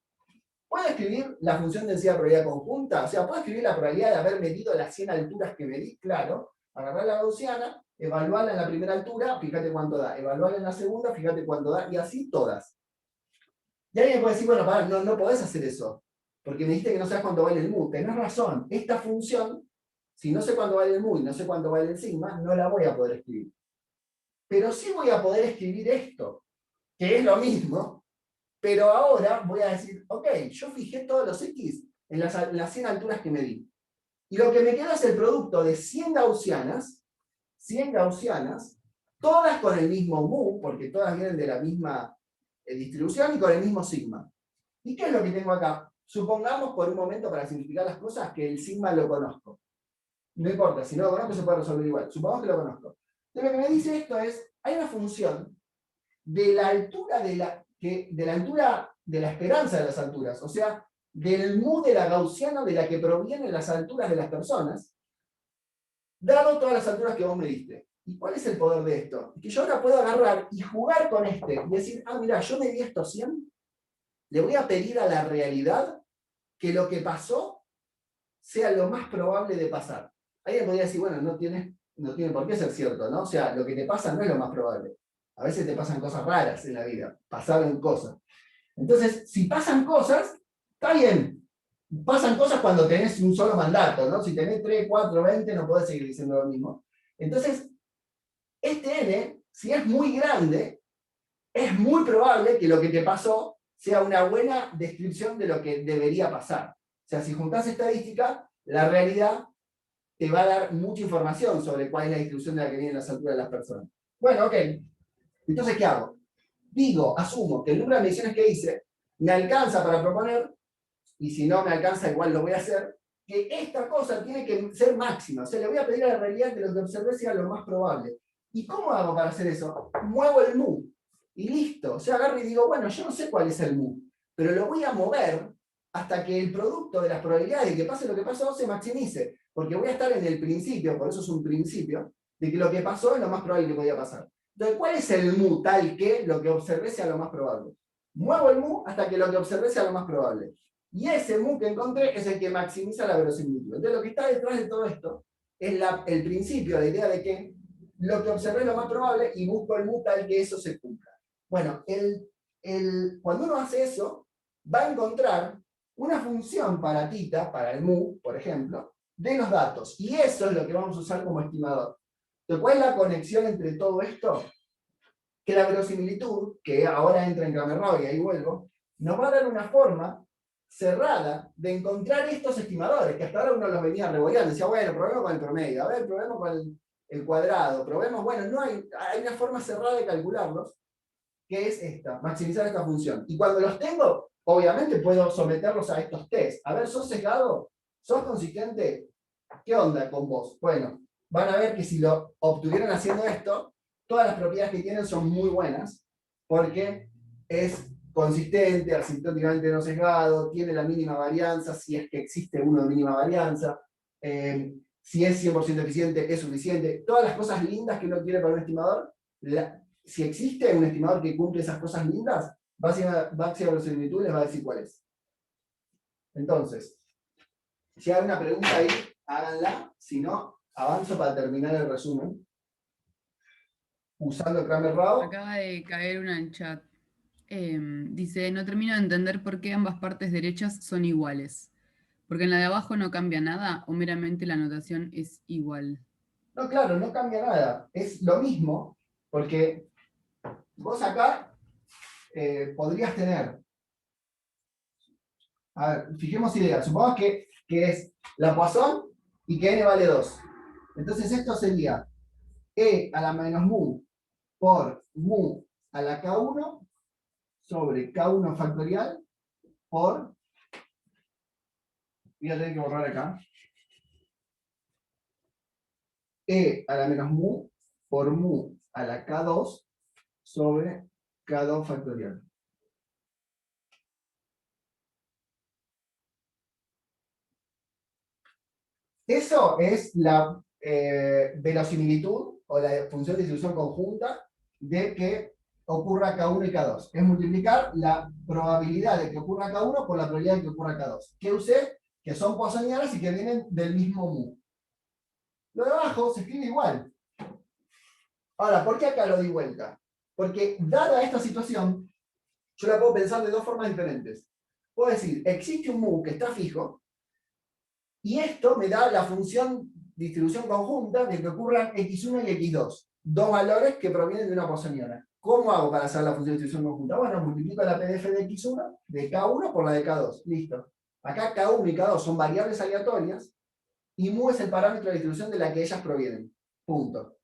¿Puedo escribir la función densidad de probabilidad conjunta? O sea, ¿puedo escribir la probabilidad de haber medido las 100 alturas que medí? Claro. Agarrar la gaussiana, evaluarla en la primera altura, fíjate cuánto da. Evaluarla en la segunda, fíjate cuánto da. Y así todas. Y alguien puede decir, bueno, pará, no podés hacer eso. Porque me dijiste que no sabes cuánto vale el mu. Tenés razón. Esta función, si no sé cuánto vale el mu y no sé cuánto vale el sigma, no la voy a poder escribir. Pero sí voy a poder escribir esto, que es lo mismo. Pero ahora voy a decir, ok, yo fijé todos los x en las 100 alturas que medí. Y lo que me queda es el producto de 100 gaussianas, todas con el mismo mu, porque todas vienen de la misma distribución y con el mismo sigma. ¿Y qué es lo que tengo acá? Supongamos por un momento, para simplificar las cosas, que el sigma lo conozco. No importa, si no lo conozco se puede resolver igual. Supongamos que lo conozco. Entonces lo que me dice esto es, hay una función de la altura de la esperanza de las alturas, o sea, del mu de la gaussiana de la que provienen las alturas de las personas, dado todas las alturas que vos me diste. ¿Y cuál es el poder de esto? Que yo ahora puedo agarrar y jugar con este, y decir, ah, mira, yo medí estos 100, le voy a pedir a la realidad que lo que pasó sea lo más probable de pasar. Alguien podría decir, bueno, no tiene por qué ser cierto, ¿no? O sea, lo que te pasa no es lo más probable. A veces te pasan cosas raras en la vida, pasaron cosas. Entonces, si pasan cosas, está bien. Pasan cosas cuando tenés un solo mandato, ¿no? Si tenés 3, 4, 20, no podés seguir diciendo lo mismo. Entonces, este n, si es muy grande, es muy probable que lo que te pasó sea una buena descripción de lo que debería pasar. O sea, si juntás estadística, la realidad te va a dar mucha información sobre cuál es la distribución de la que vienen las alturas de las personas. Bueno, ok. Entonces, ¿qué hago? Asumo que el número de mediciones que hice me alcanza para proponer, y si no me alcanza igual lo voy a hacer, que esta cosa tiene que ser máxima. O sea, le voy a pedir a la realidad que lo que observé sea lo más probable. ¿Y cómo hago para hacer eso? Muevo el mu. Y listo. O sea, agarro y digo, bueno, yo no sé cuál es el mu, pero lo voy a mover hasta que el producto de las probabilidades de que pase lo que pasó se maximice. Porque voy a estar en el principio, por eso es un principio, de que lo que pasó es lo más probable que podía pasar. Entonces, ¿cuál es el mu tal que lo que observé sea lo más probable? Muevo el mu hasta que lo que observé sea lo más probable. Y ese mu que encontré es el que maximiza la verosimilitud. Entonces, lo que está detrás de todo esto es el principio, la idea de que lo que observé es lo más probable y busco el mu tal que eso se cumpla. Bueno, cuando uno hace eso, va a encontrar una función para tita, para el mu, por ejemplo, de los datos. Y eso es lo que vamos a usar como estimador. Entonces, ¿cuál es la conexión entre todo esto? Que la verosimilitud, que ahora entra en Cramer-Roy, y ahí vuelvo, nos va a dar una forma cerrada de encontrar estos estimadores, que hasta ahora uno los venía revolviendo, decía, bueno, probemos con el promedio, a ver, probemos con el cuadrado, probemos, bueno, no hay una forma cerrada de calcularlos, que es esta, maximizar esta función. Y cuando los tengo, obviamente puedo someterlos a estos tests. A ver, ¿sos sesgado? ¿Sos consistente? ¿Qué onda con vos? Bueno, van a ver que si lo obtuvieron haciendo esto, todas las propiedades que tienen son muy buenas, porque es consistente, asintóticamente no sesgado, tiene la mínima varianza, si es que existe uno de mínima varianza, si es 100% eficiente, es suficiente. Todas las cosas lindas que uno quiere para un estimador, si existe un estimador que cumple esas cosas lindas, máxima verosimilitud les va a decir cuál es. Entonces, si hay una pregunta ahí, háganla, si no, avanzo para terminar el resumen. Usando Cramer-Rao. Acaba de caer una en chat. Dice, no termino de entender por qué ambas partes derechas son iguales. Porque en la de abajo no cambia nada o meramente la notación es igual. No, claro, no cambia nada. Es lo mismo, porque vos acá podrías tener. A ver, fijemos idea. Supongamos que es la Poisson y que n vale 2. Entonces esto sería e a la menos mu por mu a la k1 sobre k1 factorial por, voy a tener que borrar acá, e a la menos mu por mu a la k2 sobre k2 factorial. Eso es la verosimilitud o la función de distribución conjunta de que ocurra K1 y K2. Es multiplicar la probabilidad de que ocurra K1 por la probabilidad de que ocurra K2. ¿Qué usé? Que son poissonianas y que vienen del mismo mu. Lo de abajo se escribe igual. Ahora, ¿por qué acá lo di vuelta? Porque dada esta situación, yo la puedo pensar de dos formas diferentes. Puedo decir, existe un mu que está fijo, y esto me da la función distribución conjunta de que ocurran x1 y x2. Dos valores que provienen de una poissoniana. ¿Cómo hago para hacer la función de distribución conjunta? Bueno, multiplico la PDF de x1, de K1 por la de K2. Listo. Acá K1 y K2 son variables aleatorias, y mu es el parámetro de distribución de la que ellas provienen. Punto.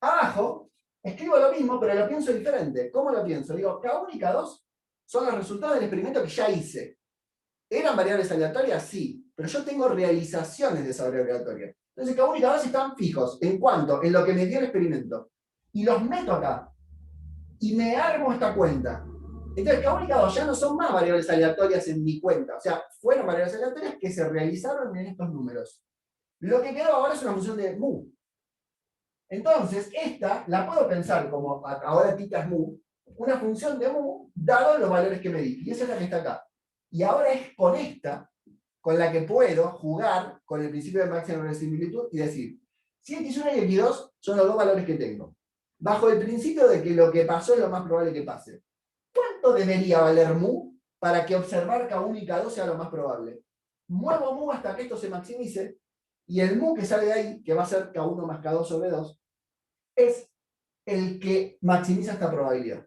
Abajo, escribo lo mismo, pero lo pienso diferente. ¿Cómo lo pienso? Digo, K1 y K2 son los resultados del experimento que ya hice. ¿Eran variables aleatorias? Sí, pero yo tengo realizaciones de esa variable aleatoria. Entonces, K1 y K2 están fijos. ¿En cuánto? En lo que me dio el experimento. Y los meto acá. Y me armo esta cuenta. Entonces, K1 y K2 ya no son más variables aleatorias en mi cuenta. O sea, fueron variables aleatorias que se realizaron en estos números. Lo que quedó ahora es una función de mu. Entonces, esta la puedo pensar como, ahora tita es mu, una función de mu, dado los valores que me di. Y esa es la que está acá. Y ahora es con esta, con la que puedo jugar con el principio de máxima verosimilitud y decir, si x1 y x2 son los dos valores que tengo, bajo el principio de que lo que pasó es lo más probable que pase, ¿cuánto debería valer mu para que observar K1 y K2 sea lo más probable? Muevo mu hasta que esto se maximice, y el mu que sale de ahí, que va a ser K1 más K2 sobre 2, es el que maximiza esta probabilidad.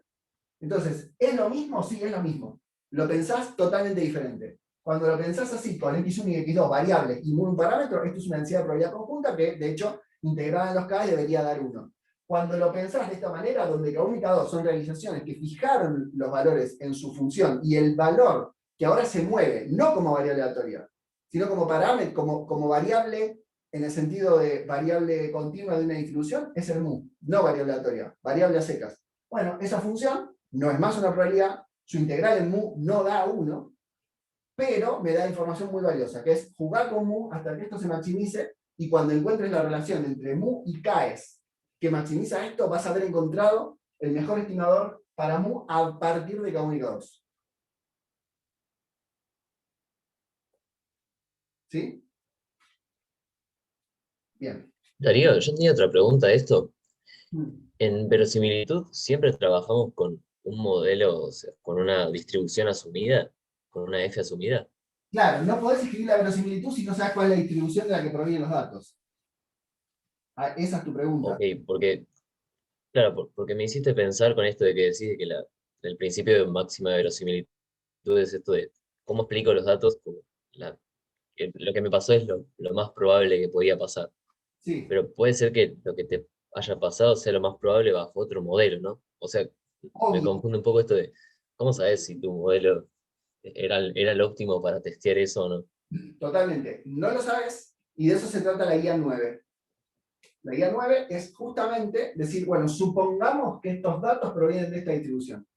Entonces, ¿es lo mismo? Sí, es lo mismo. Lo pensás totalmente diferente. Cuando lo pensás así, con x1 y x2 variables y mu un parámetro, esto es una densidad de probabilidad conjunta que, de hecho, integrada en los K debería dar 1. Cuando lo pensás de esta manera, donde K1 y K2 son realizaciones que fijaron los valores en su función, y el valor que ahora se mueve, no como variable aleatoria, sino como parámetro, como variable, en el sentido de variable continua de una distribución, es el mu, no variable aleatoria, variable a secas. Bueno, esa función no es más una probabilidad, su integral en mu no da 1, pero me da información muy valiosa, que es jugar con mu hasta que esto se maximice, y cuando encuentres la relación entre mu y Ks que maximiza esto, vas a haber encontrado el mejor estimador para mu a partir de K1 y K2. ¿Sí? Bien. Darío, yo tenía otra pregunta a esto. En verosimilitud siempre trabajamos con un modelo, o sea, con una distribución asumida, con una F asumida. Claro, no podés escribir la verosimilitud si no sabes cuál es la distribución de la que provienen los datos. Ah, esa es tu pregunta. Ok, porque, claro, porque me hiciste pensar con esto de que decís que el principio de máxima verosimilitud es esto de cómo explico los datos, como que lo que me pasó es lo más probable que podía pasar. Sí. Pero puede ser que lo que te haya pasado sea lo más probable bajo otro modelo, ¿no? O sea, me Obvio. confunde un poco esto de, ¿cómo sabes si tu modelo era el óptimo para testear eso o no? Totalmente. No lo sabes, y de eso se trata la guía 9. La guía 9 es justamente decir, bueno, supongamos que estos datos provienen de esta distribución.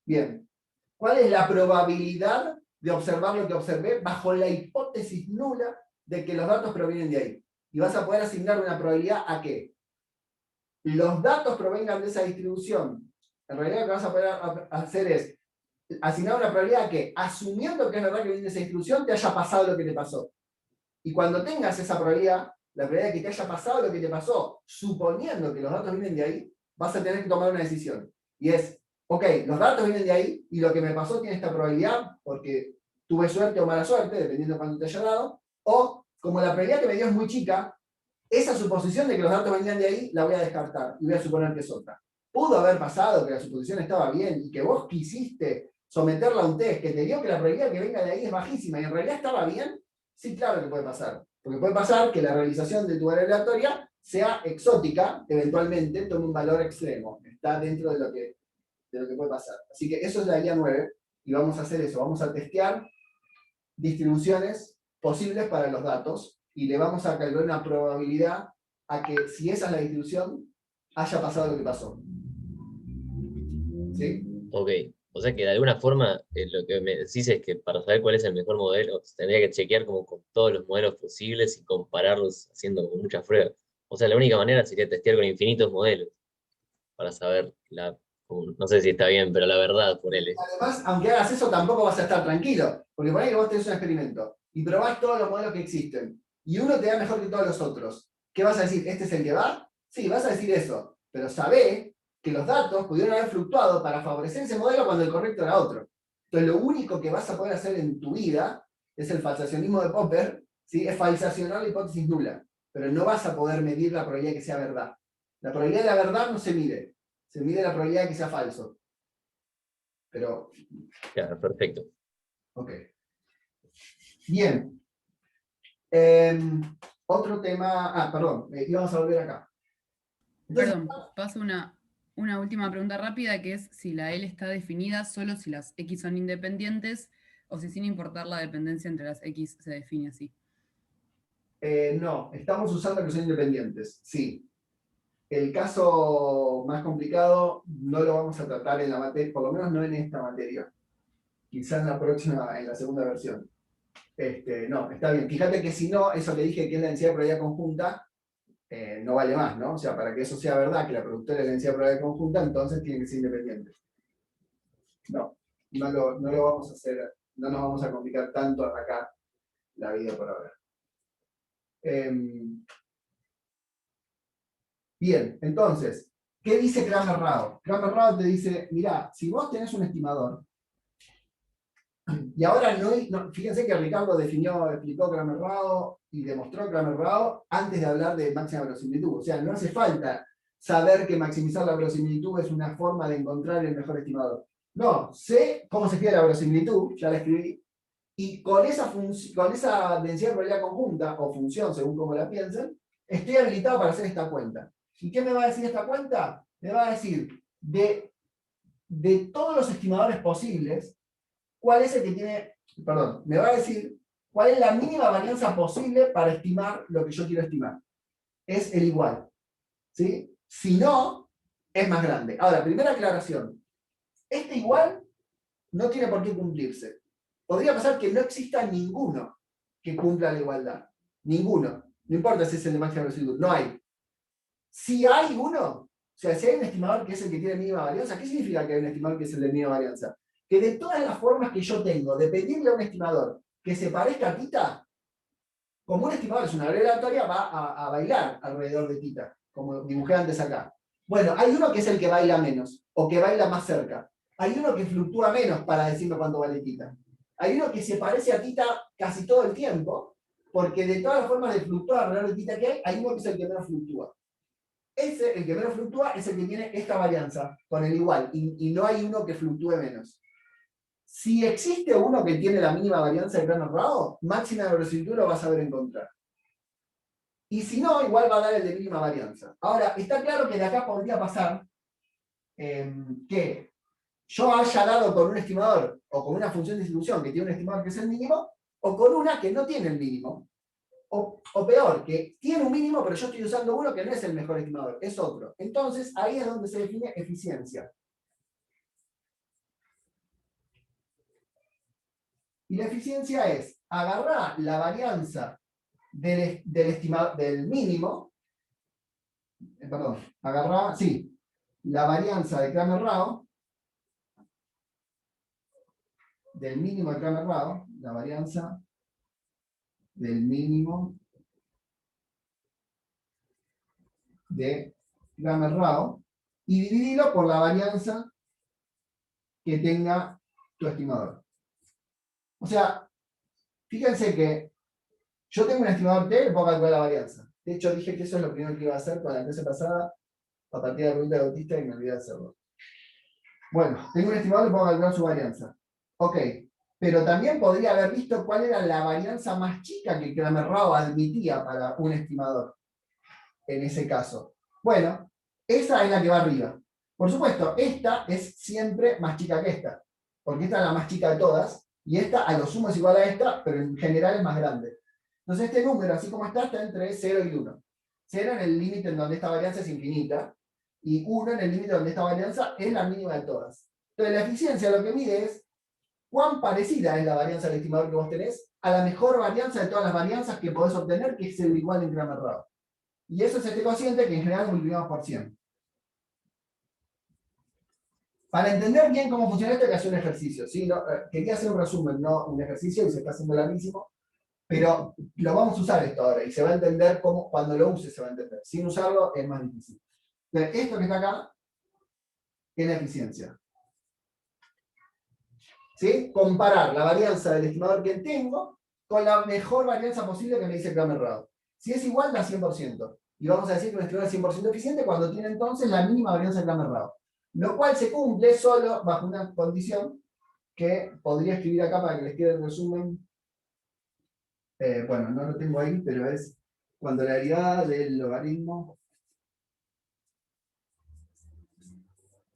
Bien. ¿Cuál es la probabilidad de observar lo que observé bajo la hipótesis nula de que los datos provienen de ahí? Y vas a poder asignar una probabilidad a que los datos provengan de esa distribución. En realidad lo que vas a poder hacer es asignar una probabilidad a que, asumiendo que es verdad que viene de esa distribución, te haya pasado lo que te pasó. Y cuando tengas esa probabilidad, la probabilidad de que te haya pasado lo que te pasó, suponiendo que los datos vienen de ahí, vas a tener que tomar una decisión. Y es, ok, los datos vienen de ahí, y lo que me pasó tiene esta probabilidad, porque tuve suerte o mala suerte, dependiendo de cuánto te haya dado, o como la probabilidad que me dio es muy chica, esa suposición de que los datos venían de ahí, la voy a descartar, y voy a suponer que es otra. Pudo haber pasado que la suposición estaba bien, y que vos quisiste someterla a un test, que te dio que la probabilidad que venga de ahí es bajísima, y en realidad estaba bien. Sí, claro que puede pasar. Porque puede pasar que la realización de tu variable aleatoria sea exótica, eventualmente tome un valor extremo. Está dentro de lo que puede pasar. Así que eso es la guía 9, y vamos a hacer eso. Vamos a testear distribuciones posibles para los datos, y le vamos a calcular una probabilidad a que, si esa es la distribución, haya pasado lo que pasó. ¿Sí? Ok, o sea que de alguna forma lo que me decís es que para saber cuál es el mejor modelo, tendría que chequear como con todos los modelos posibles y compararlos haciendo muchas pruebas. O sea, la única manera sería testear con infinitos modelos para saber no sé si está bien, pero la verdad, ponele. Además, aunque hagas eso, tampoco vas a estar tranquilo. Porque por ahí que vos tenés un experimento y probás todos los modelos que existen. Y uno te da mejor que todos los otros. ¿Qué vas a decir? ¿Este es el que va? Sí, vas a decir eso. Pero sabé que los datos pudieron haber fluctuado para favorecer ese modelo cuando el correcto era otro. Entonces, lo único que vas a poder hacer en tu vida es el falsacionismo de Popper, ¿sí? Es falsacionar la hipótesis nula. Pero no vas a poder medir la probabilidad de que sea verdad. La probabilidad de la verdad no se mide. Se mide la probabilidad de que sea falso. Pero, Claro, perfecto. ok. Bien. Otro tema. Perdón, íbamos a volver acá. Entonces, Perdón, paso una última pregunta rápida, que es si la L está definida solo si las X son independientes o si sin importar la dependencia entre las X se define así. no, estamos usando que son independientes, sí. El caso más complicado no lo vamos a tratar en la materia, por lo menos no en esta materia. Quizás en la próxima, en la segunda versión. No, está bien. Fíjate que si no, eso que dije que es la densidad de probabilidad conjunta, no vale más, ¿no? O sea, para que eso sea verdad, que la productora es la densidad de probabilidad conjunta, entonces tiene que ser independiente. No lo vamos a hacer, no nos vamos a complicar tanto acá la vida por ahora. Bien, entonces, ¿qué dice Cramer-Rao? Cramer-Rao te dice, mirá, si vos tenés un estimador, y ahora fíjense que Ricardo explicó Cramer-Rao y demostró Cramer-Rao antes de hablar de máxima verosimilitud. O sea, no hace falta saber que maximizar la verosimilitud es una forma de encontrar el mejor estimador. No, sé cómo se escribe la verosimilitud, ya la escribí, y con esa densidad de probabilidad conjunta, o función, según como la piensen, estoy habilitado para hacer esta cuenta. ¿Y qué me va a decir esta cuenta? Me va a decir, de todos los estimadores posibles, cuál es el que tiene, perdón, me va a decir cuál es la mínima varianza posible para estimar lo que yo quiero estimar. Es el igual. ¿Sí? Si no, es más grande. Ahora, primera aclaración. Este igual no tiene por qué cumplirse. Podría pasar que no exista ninguno que cumpla la igualdad. Ninguno. No importa si es el de máxima verosimilitud. No hay. Si hay uno, o sea, si hay un estimador que es el que tiene mínima varianza, ¿qué significa que hay un estimador que es el de mínima varianza? Que de todas las formas que yo tengo de pedirle a un estimador que se parezca a Tita, como un estimador es una regla aleatoria, va a bailar alrededor de Tita, como dibujé antes acá. Bueno, hay uno que es el que baila menos, o que baila más cerca. Hay uno que fluctúa menos para decirme cuánto vale Tita. Hay uno que se parece a Tita casi todo el tiempo, porque de todas las formas de fluctuar alrededor de Tita que hay uno que es el que menos fluctúa. El que menos fluctúa, es el que tiene esta varianza, con el igual, y no hay uno que fluctúe menos. Si existe uno que tiene la mínima varianza de Cramer-Rao, máxima de verosimilitud lo vas a ver encontrar. Y si no, igual va a dar el de mínima varianza. Ahora, está claro que de acá podría pasar que yo haya dado con un estimador, o con una función de distribución que tiene un estimador que es el mínimo, o con una que no tiene el mínimo. O peor, que tiene un mínimo, pero yo estoy usando uno que no es el mejor estimador, es otro. Entonces, ahí es donde se define eficiencia. Y la eficiencia es agarrar la varianza del mínimo, la varianza de Cramer-Rao, del mínimo de Cramer-Rao, la varianza del mínimo de Cramer-Rao, y dividirlo por la varianza que tenga tu estimador. O sea, fíjense que yo tengo un estimador T, le puedo calcular la varianza. De hecho, dije que eso es lo primero que iba a hacer con la clase pasada, a partir de la pregunta de Bautista, y me olvidé de hacerlo. Bueno, tengo un estimador, le puedo calcular su varianza. Ok, pero también podría haber visto cuál era la varianza más chica que Cramer-Rao admitía para un estimador, en ese caso. Bueno, esa es la que va arriba. Por supuesto, esta es siempre más chica que esta, porque esta es la más chica de todas, y esta a lo sumo es igual a esta, pero en general es más grande. Entonces este número, así como está entre 0 y 1. 0 en el límite en donde esta varianza es infinita, y 1 en el límite donde esta varianza es la mínima de todas. Entonces la eficiencia lo que mide es cuán parecida es la varianza del estimador que vos tenés a la mejor varianza de todas las varianzas que podés obtener, que es el igual en Cramer-Rao. Y eso es este cociente que en general multiplicamos por 100. Para entender bien cómo funciona esto hay que hacer un ejercicio. ¿Sí? No, quería hacer un resumen, no un ejercicio, y se está haciendo larguísimo, pero lo vamos a usar esto ahora, y se va a entender cómo, cuando lo use se va a entender. Sin usarlo es más difícil. Entonces, esto que está acá es la eficiencia. ¿Sí? Comparar la varianza del estimador que tengo con la mejor varianza posible que me dice Kramer-Rao. Si es igual, da 100%. Y vamos a decir que un estimador es 100% eficiente cuando tiene entonces la mínima varianza de Kramer-Rao. Lo cual se cumple solo bajo una condición que podría escribir acá para que les quede el resumen. Bueno, no lo tengo ahí, pero es cuando la derivada del logaritmo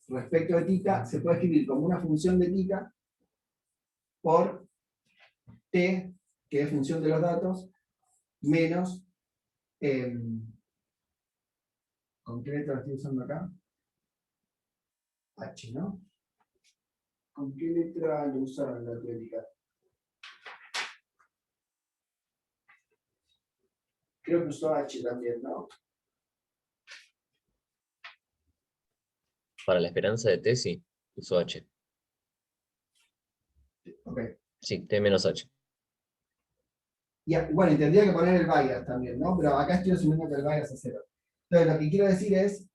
respecto de θ se puede escribir como una función de θ por t, que es función de los datos, menos, ¿con qué letra estoy usando acá? H, ¿no? ¿Con qué letra lo usaron en la teórica? Creo que usó H también, ¿no? Para la esperanza de T, sí, uso H. Ok. Sí, T menos H. Y, bueno, y tendría que poner el bias también, ¿no? Pero acá estoy asumiendo que el bias es 0. Entonces, lo que quiero decir es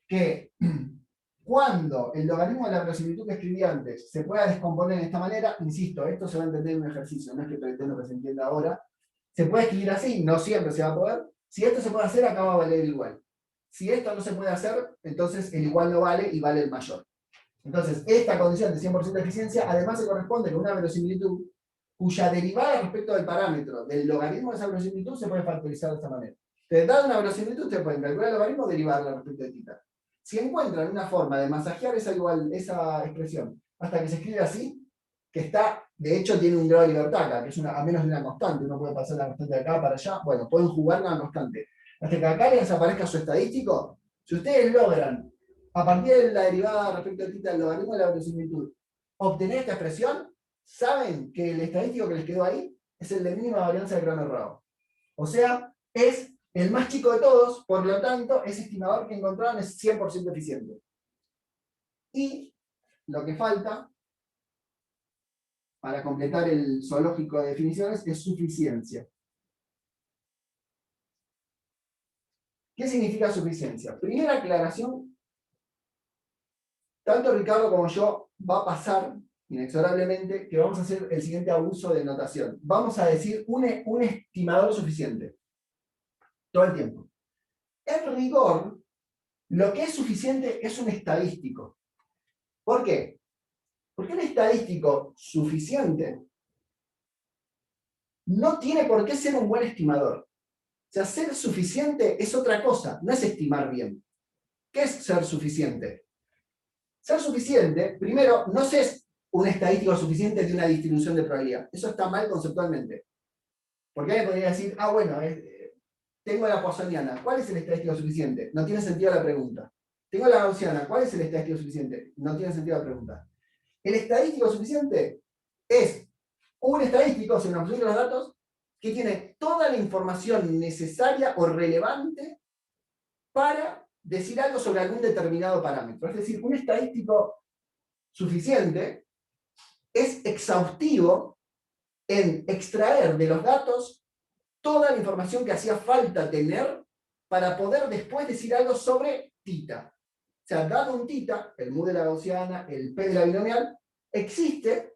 que cuando el logaritmo de la verosimilitud que escribí antes se pueda descomponer de esta manera, insisto, esto se va a entender en un ejercicio, no es que pretendo que se entienda ahora, se puede escribir así, no siempre se va a poder. Si esto se puede hacer, acá va a valer el igual. Si esto no se puede hacer, entonces el igual no vale y vale el mayor. Entonces, esta condición de 100% de eficiencia además se corresponde con una verosimilitud cuya derivada respecto del parámetro del logaritmo de esa verosimilitud se puede factorizar de esta manera. Entonces, dada una verosimilitud, ustedes pueden calcular el logaritmo y derivarla respecto de θ. Si encuentran una forma de masajear esa expresión hasta que se escribe así, que está, de hecho tiene un grado de libertad acá, que es a menos de una constante, uno puede pasar la constante de acá para allá, bueno, pueden jugar con la constante. Hasta que acá les aparezca su estadístico, si ustedes logran, a partir de la derivada respecto de θ del logaritmo de la verosimilitud, obtener esta expresión, saben que el estadístico que les quedó ahí es el de mínima varianza de Kramer-Rao. O sea, es el más chico de todos, por lo tanto, ese estimador que encontraron es 100% eficiente. Y lo que falta para completar el zoológico de definiciones es suficiencia. ¿Qué significa suficiencia? Primera aclaración, tanto Ricardo como yo va a pasar inexorablemente que vamos a hacer el siguiente abuso de notación. Vamos a decir un estimador suficiente. Todo el tiempo. En rigor, lo que es suficiente es un estadístico. ¿Por qué? Porque un estadístico suficiente no tiene por qué ser un buen estimador. O sea, ser suficiente es otra cosa, no es estimar bien. ¿Qué es ser suficiente? Ser suficiente, primero, no es un estadístico suficiente de una distribución de probabilidad. Eso está mal conceptualmente. Porque alguien podría decir, bueno, tengo la poissoniana, ¿cuál es el estadístico suficiente? No tiene sentido la pregunta. Tengo la gaussiana, ¿cuál es el estadístico suficiente? No tiene sentido la pregunta. El estadístico suficiente es un estadístico, según la función de los datos, que tiene toda la información necesaria o relevante para decir algo sobre algún determinado parámetro. Es decir, un estadístico suficiente es exhaustivo en extraer de los datos toda la información que hacía falta tener para poder después decir algo sobre θ. O sea, dado un θ, el mu de la gaussiana, el p de la binomial, existe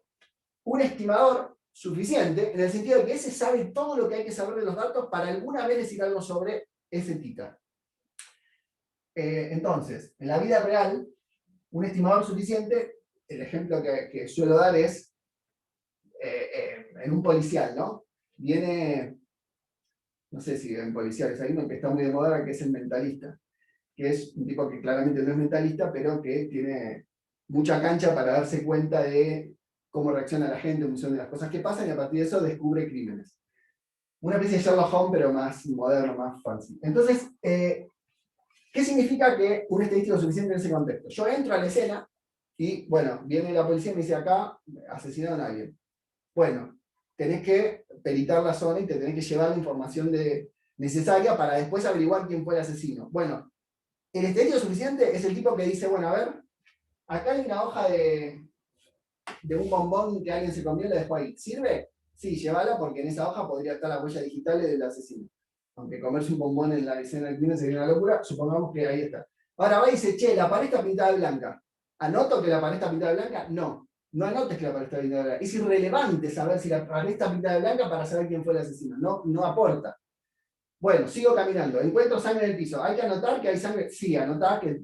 un estimador suficiente en el sentido de que ese sabe todo lo que hay que saber de los datos para alguna vez decir algo sobre ese θ. Entonces, en la vida real, un estimador suficiente, el ejemplo que suelo dar es en un policial, ¿no? Viene, no sé si en policiales hay uno que está muy de moda, que es el mentalista, que es un tipo que claramente no es mentalista, pero que tiene mucha cancha para darse cuenta de cómo reacciona la gente en función de las cosas que pasan, y a partir de eso descubre crímenes. Una especie de Sherlock Holmes, pero más moderno, más fancy. Entonces, ¿qué significa que un estadístico suficiente en ese contexto? Yo entro a la escena y, bueno, viene la policía y me dice, acá asesinaron a alguien. Bueno, tenés que peritar la zona y te tenés que llevar la información necesaria para después averiguar quién fue el asesino. Bueno, El estadístico suficiente es el tipo que dice, bueno, a ver, acá hay una hoja de un bombón que alguien se comió y lo dejó ahí. ¿Sirve? Sí, llévala porque en esa hoja podría estar la huella digital del asesino. Aunque comerse un bombón en la escena del crimen sería una locura, supongamos que ahí está. Ahora va y dice, che, la pared está pintada de blanca. ¿Anoto que la pared está pintada de blanca? No. No anotes que la pared está pintada de blanca. Es irrelevante saber si la pared está pintada de blanca para saber quién fue el asesino. No, no aporta. Bueno, sigo caminando. Encuentro sangre en el piso. ¿Hay que anotar que hay sangre? Sí, anotar que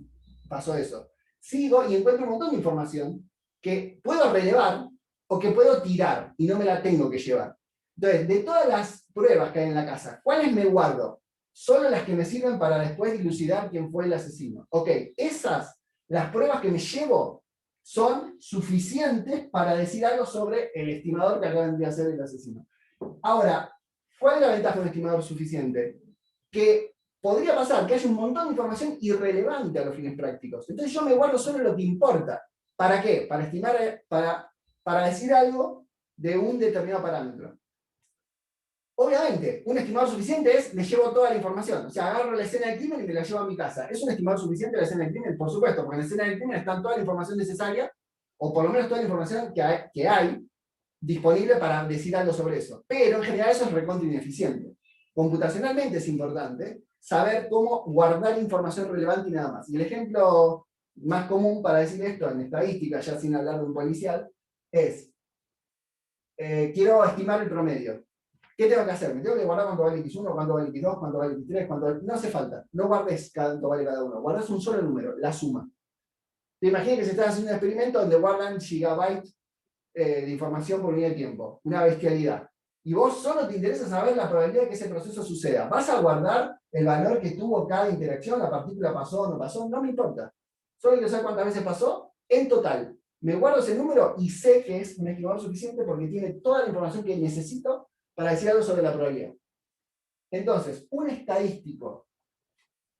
pasó eso. Sigo y encuentro un montón de información que puedo relevar o que puedo tirar y no me la tengo que llevar. Entonces, de todas las pruebas que hay en la casa, ¿cuáles me guardo? Solo las que me sirven para después dilucidar quién fue el asesino. Ok, esas, las pruebas que me llevo, son suficientes para decir algo sobre el estimador que acaban de hacer el asesino. Ahora, ¿cuál es la ventaja de un estimador suficiente? Que podría pasar que haya un montón de información irrelevante a los fines prácticos. Entonces yo me guardo solo lo que importa. ¿Para qué? Para estimar, para decir algo de un determinado parámetro. Obviamente, un estimador suficiente es, le llevo toda la información. O sea, agarro la escena del crimen y me la llevo a mi casa. ¿Es un estimador suficiente la escena del crimen? Por supuesto, porque en la escena del crimen está toda la información necesaria, o por lo menos toda la información que hay disponible para decir algo sobre eso. Pero en general eso es recontra ineficiente. Computacionalmente es importante saber cómo guardar información relevante y nada más. Y el ejemplo más común para decir esto en estadística, ya sin hablar de un policial, es, quiero estimar el promedio. ¿Qué tengo que hacer? ¿Me tengo que guardar cuánto vale X1, cuánto vale X2, cuánto vale X3, cuánto vale... No hace falta. No guardes cuánto vale cada uno. Guardas un solo número, la suma. Te imaginas que se está haciendo un experimento donde guardan gigabytes de información por unidad de tiempo. Una bestialidad. Y vos solo te interesa saber la probabilidad de que ese proceso suceda. ¿Vas a guardar el valor que tuvo cada interacción? ¿La partícula pasó o no pasó? No me importa. Solo quiero saber cuántas veces pasó en total. Me guardo ese número y sé que es un estimador suficiente porque tiene toda la información que necesito para decir algo sobre la probabilidad. Entonces, un estadístico,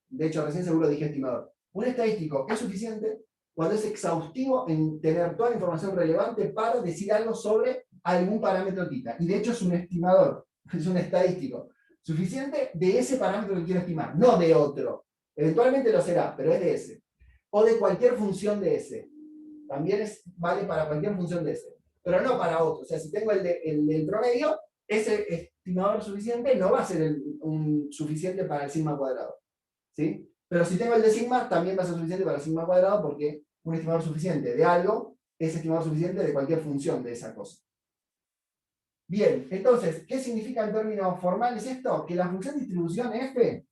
de hecho recién seguro dije estimador, un estadístico es suficiente cuando es exhaustivo en tener toda la información relevante para decir algo sobre algún parámetro tita. Y de hecho es un estimador, es un estadístico suficiente de ese parámetro que quiero estimar, no de otro. Eventualmente lo será, pero es de ese. O de cualquier función de ese. También vale para cualquier función de ese. Pero no para otro. O sea, si tengo el del promedio, ese estimador suficiente no va a ser un suficiente para el sigma cuadrado. ¿Sí? Pero si tengo el de sigma, también va a ser suficiente para el sigma cuadrado porque un estimador suficiente de algo es estimador suficiente de cualquier función de esa cosa. Bien, entonces, ¿qué significa en términos formales esto? Que la función de distribución f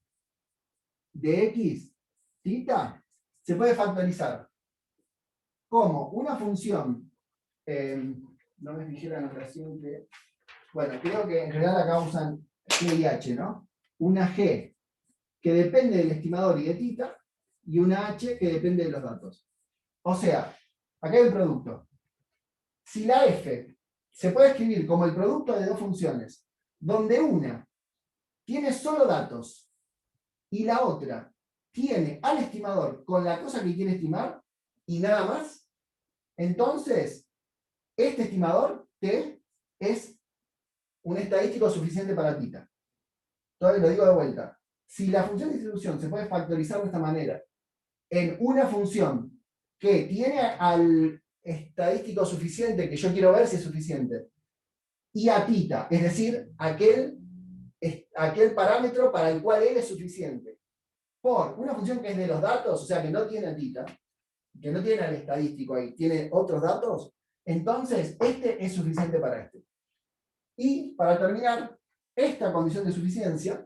de x, θ, se puede factorizar como una función, no me fijé la notación que... Bueno, creo que en realidad acá usan g y h, ¿no? Una g que depende del estimador y de θ, y una h que depende de los datos. O sea, acá hay un producto. Si la f se puede escribir como el producto de dos funciones, donde una tiene solo datos y la otra tiene al estimador con la cosa que quiere estimar y nada más, entonces este estimador t es un estadístico suficiente para θ. Todavía lo digo de vuelta. Si la función de distribución se puede factorizar de esta manera en una función que tiene al estadístico suficiente que yo quiero ver si es suficiente, y a θ, es decir, aquel parámetro para el cual él es suficiente, por una función que es de los datos, o sea, que no tiene a θ, que no tiene al estadístico ahí, tiene otros datos, entonces este es suficiente para este. Y para terminar, esta condición de suficiencia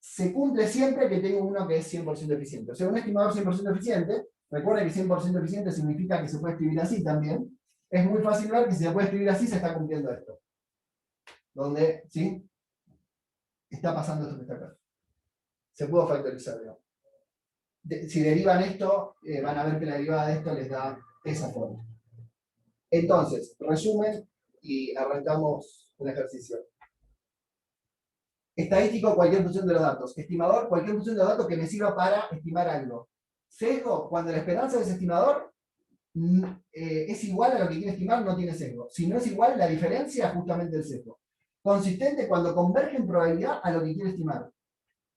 se cumple siempre que tengo uno que es 100% eficiente. O sea, un estimador 100% eficiente, recuerden que 100% eficiente significa que se puede escribir así también. Es muy fácil ver que si se puede escribir así, se está cumpliendo esto. Donde, ¿sí? Está pasando esto que está acá. Se pudo factorizar, digamos. Si derivan esto, van a ver que la derivada de esto les da esa forma. Entonces, resumen y arrancamos un ejercicio. Estadístico, cualquier función de los datos. Estimador, cualquier función de los datos que me sirva para estimar algo. Sesgo, cuando la esperanza de ese estimador es igual a lo que quiere estimar, no tiene sesgo. Si no es igual, la diferencia es justamente el sesgo. Consistente, cuando converge en probabilidad a lo que quiere estimar.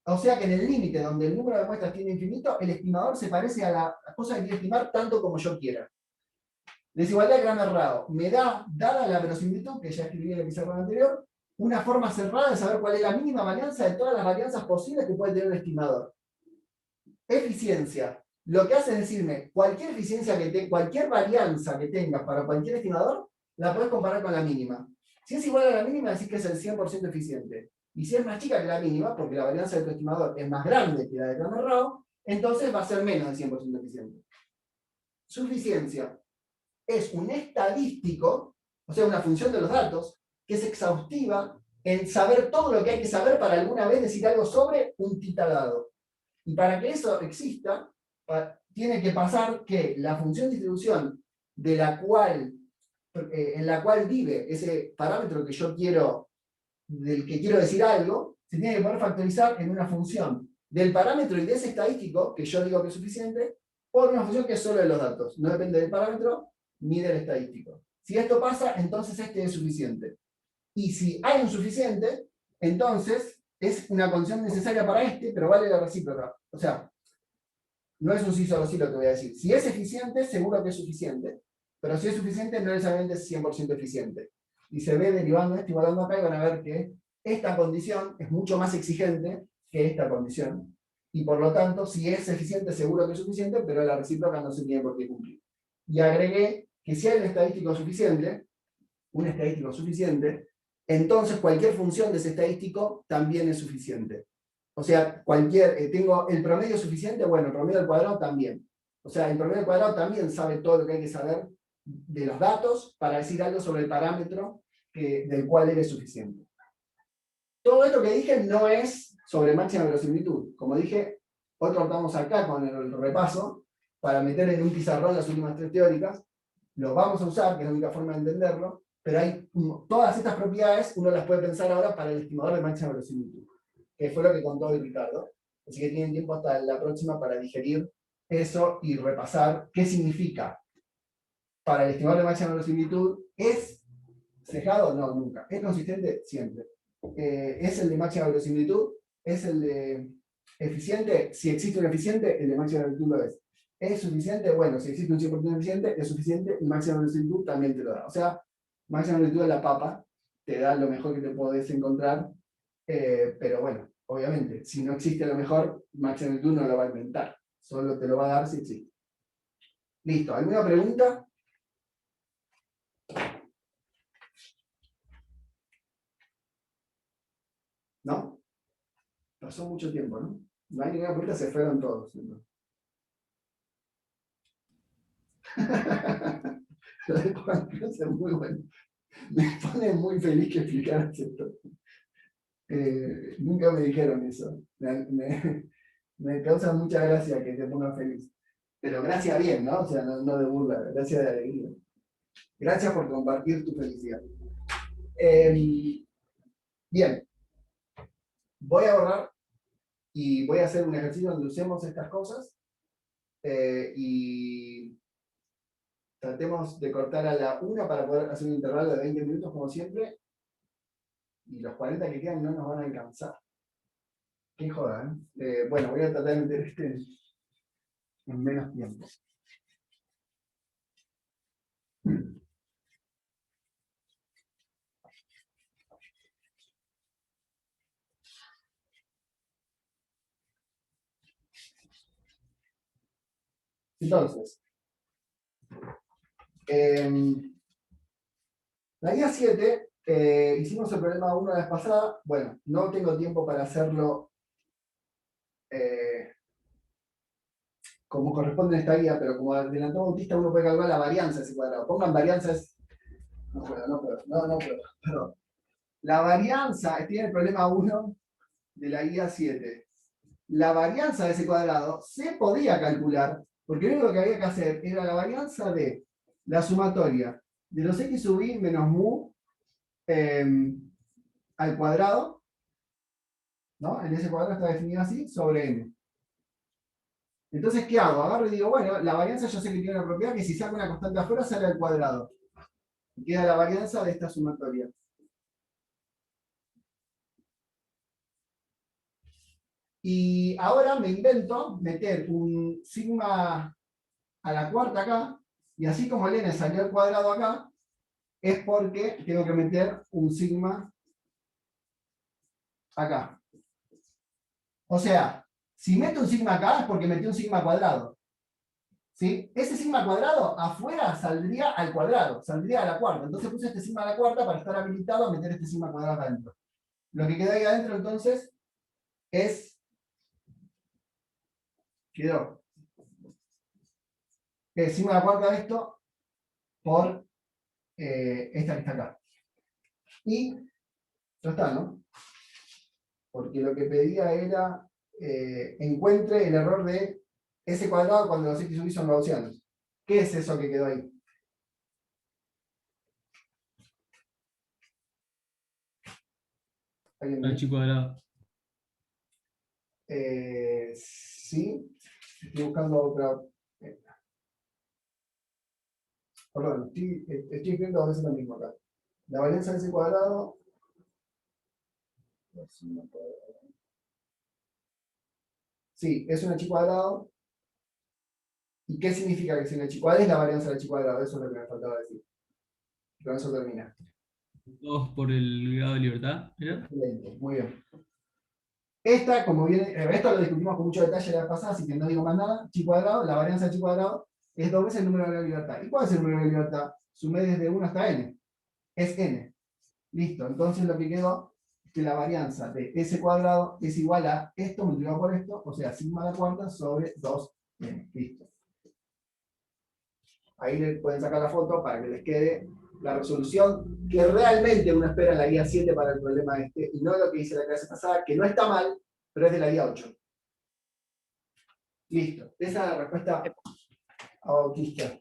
O sea que en el límite donde el número de muestras tiene infinito, el estimador se parece a la cosa que quiero estimar tanto como yo quiera. Desigualdad de Cramer-Rao me da, dada la verosimilitud, que ya escribí en el pizarrón anterior, una forma cerrada de saber cuál es la mínima varianza de todas las varianzas posibles que puede tener el estimador. Eficiencia. Lo que hace es decirme, cualquier eficiencia cualquier varianza que tengas para cualquier estimador, la puedes comparar con la mínima. Si es igual a la mínima, decís que es el 100% eficiente. Y si es más chica que la mínima, porque la varianza de tu estimador es más grande que la de Cramer-Rao, entonces va a ser menos del 100% eficiente. Suficiencia. Es un estadístico, o sea, una función de los datos, que es exhaustiva en saber todo lo que hay que saber para alguna vez decir algo sobre un tita dado. Y para que eso exista, tiene que pasar que la función de distribución en la cual vive ese parámetro que yo quiero, del que quiero decir algo, se tiene que poder factorizar en una función del parámetro y de ese estadístico, que yo digo que es suficiente, por una función que es solo de los datos. No depende del parámetro ni del estadístico. Si esto pasa, entonces este es suficiente. Y si hay un suficiente, entonces es una condición necesaria para este, pero vale la recíproca. O sea, no es un sí solo sí lo que voy a decir. Si es eficiente, seguro que es suficiente. Pero si es suficiente, no necesariamente es 100% eficiente. Y se ve derivando esto, igualando acá, y van a ver que esta condición es mucho más exigente que esta condición. Y por lo tanto, si es eficiente, seguro que es suficiente, pero la recíproca no se tiene por qué cumplir. Y agregué que si hay un estadístico suficiente, entonces cualquier función de ese estadístico también es suficiente. O sea, tengo el promedio suficiente, bueno, el promedio al cuadrado también. O sea, el promedio al cuadrado también sabe todo lo que hay que saber de los datos para decir algo sobre el parámetro del cual él es suficiente. Todo esto que dije no es sobre máxima verosimilitud. Como dije, hoy cortamos acá con el repaso para meter en un pizarrón las últimas 3 teóricas. Lo vamos a usar, que es la única forma de entenderlo, pero hay todas estas propiedades, uno las puede pensar ahora para el estimador de máxima verosimilitud, que fue lo que contó hoy Ricardo. Así que tienen tiempo hasta la próxima para digerir eso y repasar qué significa para el estimador de máxima verosimilitud. ¿Es cejado? No, nunca. ¿Es consistente? Siempre. ¿Es el de máxima verosimilitud? ¿Es el de eficiente? Si existe un eficiente, el de máxima verosimilitud lo es. ¿Es suficiente? Bueno, si existe un 100% eficiente, es suficiente, y máxima verosimilitud también te lo da. O sea, máxima verosimilitud de la papa te da lo mejor que te podés encontrar, pero bueno, obviamente, si no existe lo mejor, máxima verosimilitud no lo va a inventar. Solo te lo va a dar si existe. Listo. ¿Alguna pregunta? ¿No? Pasó mucho tiempo, ¿no? No hay ninguna pregunta, se fueron todos. ¿No? Lo de Juan Cruz es muy bueno. Me pone muy feliz que explicaras esto. Nunca me dijeron eso. Me causa mucha gracia que te ponga feliz. Pero gracia bien, ¿no? O sea, no de burla, gracia de alegría. Gracias por compartir tu felicidad. Bien. Voy a borrar y voy a hacer un ejercicio donde usemos estas cosas y tratemos de cortar a la 1 para poder hacer un intervalo de 20 minutos como siempre, y los 40 que quedan no nos van a alcanzar. Qué joda, ¿eh? Bueno, voy a tratar de meter este en menos tiempo. Entonces, la guía 7, hicimos el problema 1 la vez pasada. Bueno, no tengo tiempo para hacerlo como corresponde en esta guía, pero como adelantó Bautista, uno puede calcular la varianza de ese cuadrado. Pongan varianzas. No puedo, perdón. La varianza, tiene el problema 1 de la guía 7. La varianza de ese cuadrado se podía calcular, porque lo único que había que hacer era la varianza de la sumatoria de los x sub i menos mu al cuadrado, ¿no? En ese cuadrado está definido así, sobre n. Entonces, ¿qué hago? Agarro y digo, bueno, la varianza yo sé que tiene una propiedad que si saco una constante afuera sale al cuadrado. Y queda la varianza de esta sumatoria. Y ahora me invento meter un sigma a la cuarta acá, y así como el n salió al cuadrado acá, es porque tengo que meter un sigma acá. O sea, si meto un sigma acá es porque metí un sigma cuadrado. ¿Sí? Ese sigma cuadrado afuera saldría al cuadrado, saldría a la cuarta. Entonces puse este sigma a la cuarta para estar habilitado a meter este sigma cuadrado acá adentro. Lo que quedó ahí adentro entonces es... quedó el sigma a la cuarta de esto por esta que está acá. Y ya está, ¿no? Porque lo que pedía era encuentre el error de S cuadrado cuando los x sub i son gaussianos. ¿Qué es eso que quedó ahí? ¿Alguien me H dice? cuadrado. Sí, estoy buscando otra. Perdón, estoy escribiendo dos veces lo mismo acá. La varianza de S cuadrado. Sí, es un h cuadrado. ¿Y qué significa que es un h? ¿Cuál es la varianza del h cuadrado? Eso es lo que me faltaba decir. Con eso termina. 2 por el grado de libertad, ¿era? Excelente, muy bien. Esta, como viene, esto lo discutimos con mucho detalle la vez pasada, así que no digo más nada. Chi cuadrado, la varianza de chi cuadrado es 2 veces el número de grado de libertad. ¿Y cuál es el número de libertad? Sumé desde 1 hasta n. Es n. Listo. Entonces lo que quedó es que la varianza de s cuadrado es igual a esto multiplicado por esto, o sea, sigma a la cuarta sobre 2n. Listo. Ahí le pueden sacar la foto para que les quede la resolución que realmente uno espera en la guía 7 para el problema este, y no lo que hice la clase pasada, que no está mal, pero es de la guía 8. Listo. Esa es la respuesta a Bautista.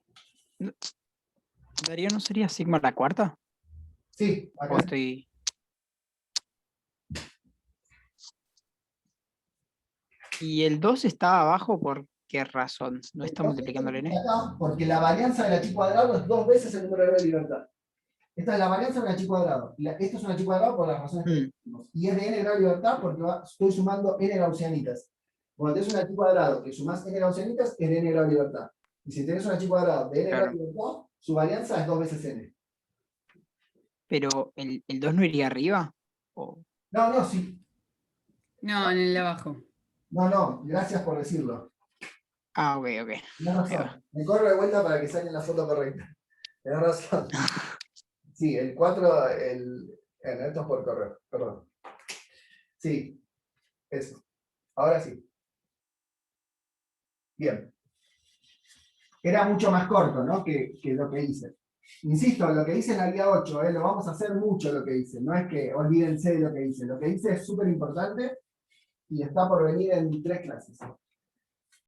¿Darío no sería sigma a la cuarta? Sí, ¿O acá estoy...? ¿Y el 2 está abajo por qué razón? ¿No está multiplicando el n? acá, porque la varianza de la chi cuadrado es 2 veces el número de grado de libertad. Esta es la varianza de la chi cuadrado. Esto es una chi cuadrado por las razones que dijimos. Y es de n grado de libertad porque estoy sumando n gaussianitas. Cuando tenés una chi cuadrado que sumás n gaussianitas, es de n grado de libertad. Y si tenés una chi cuadrado de n grado de libertad, su varianza es 2 veces n. Pero ¿el 2 no iría arriba? ¿O? No, sí. No, en el de abajo. No, gracias por decirlo. Ah, ok. Tenés razón. Me corro de vuelta para que saquen la foto correcta. Tenés razón. Sí, el 4, esto es por correo, perdón. Sí, eso. Ahora sí. Bien. Era mucho más corto, ¿no? Que lo que hice. Insisto, lo que hice en la guía 8, lo vamos a hacer mucho lo que hice. No es que olvídense de lo que hice. Lo que hice es súper importante y está por venir en 3 clases.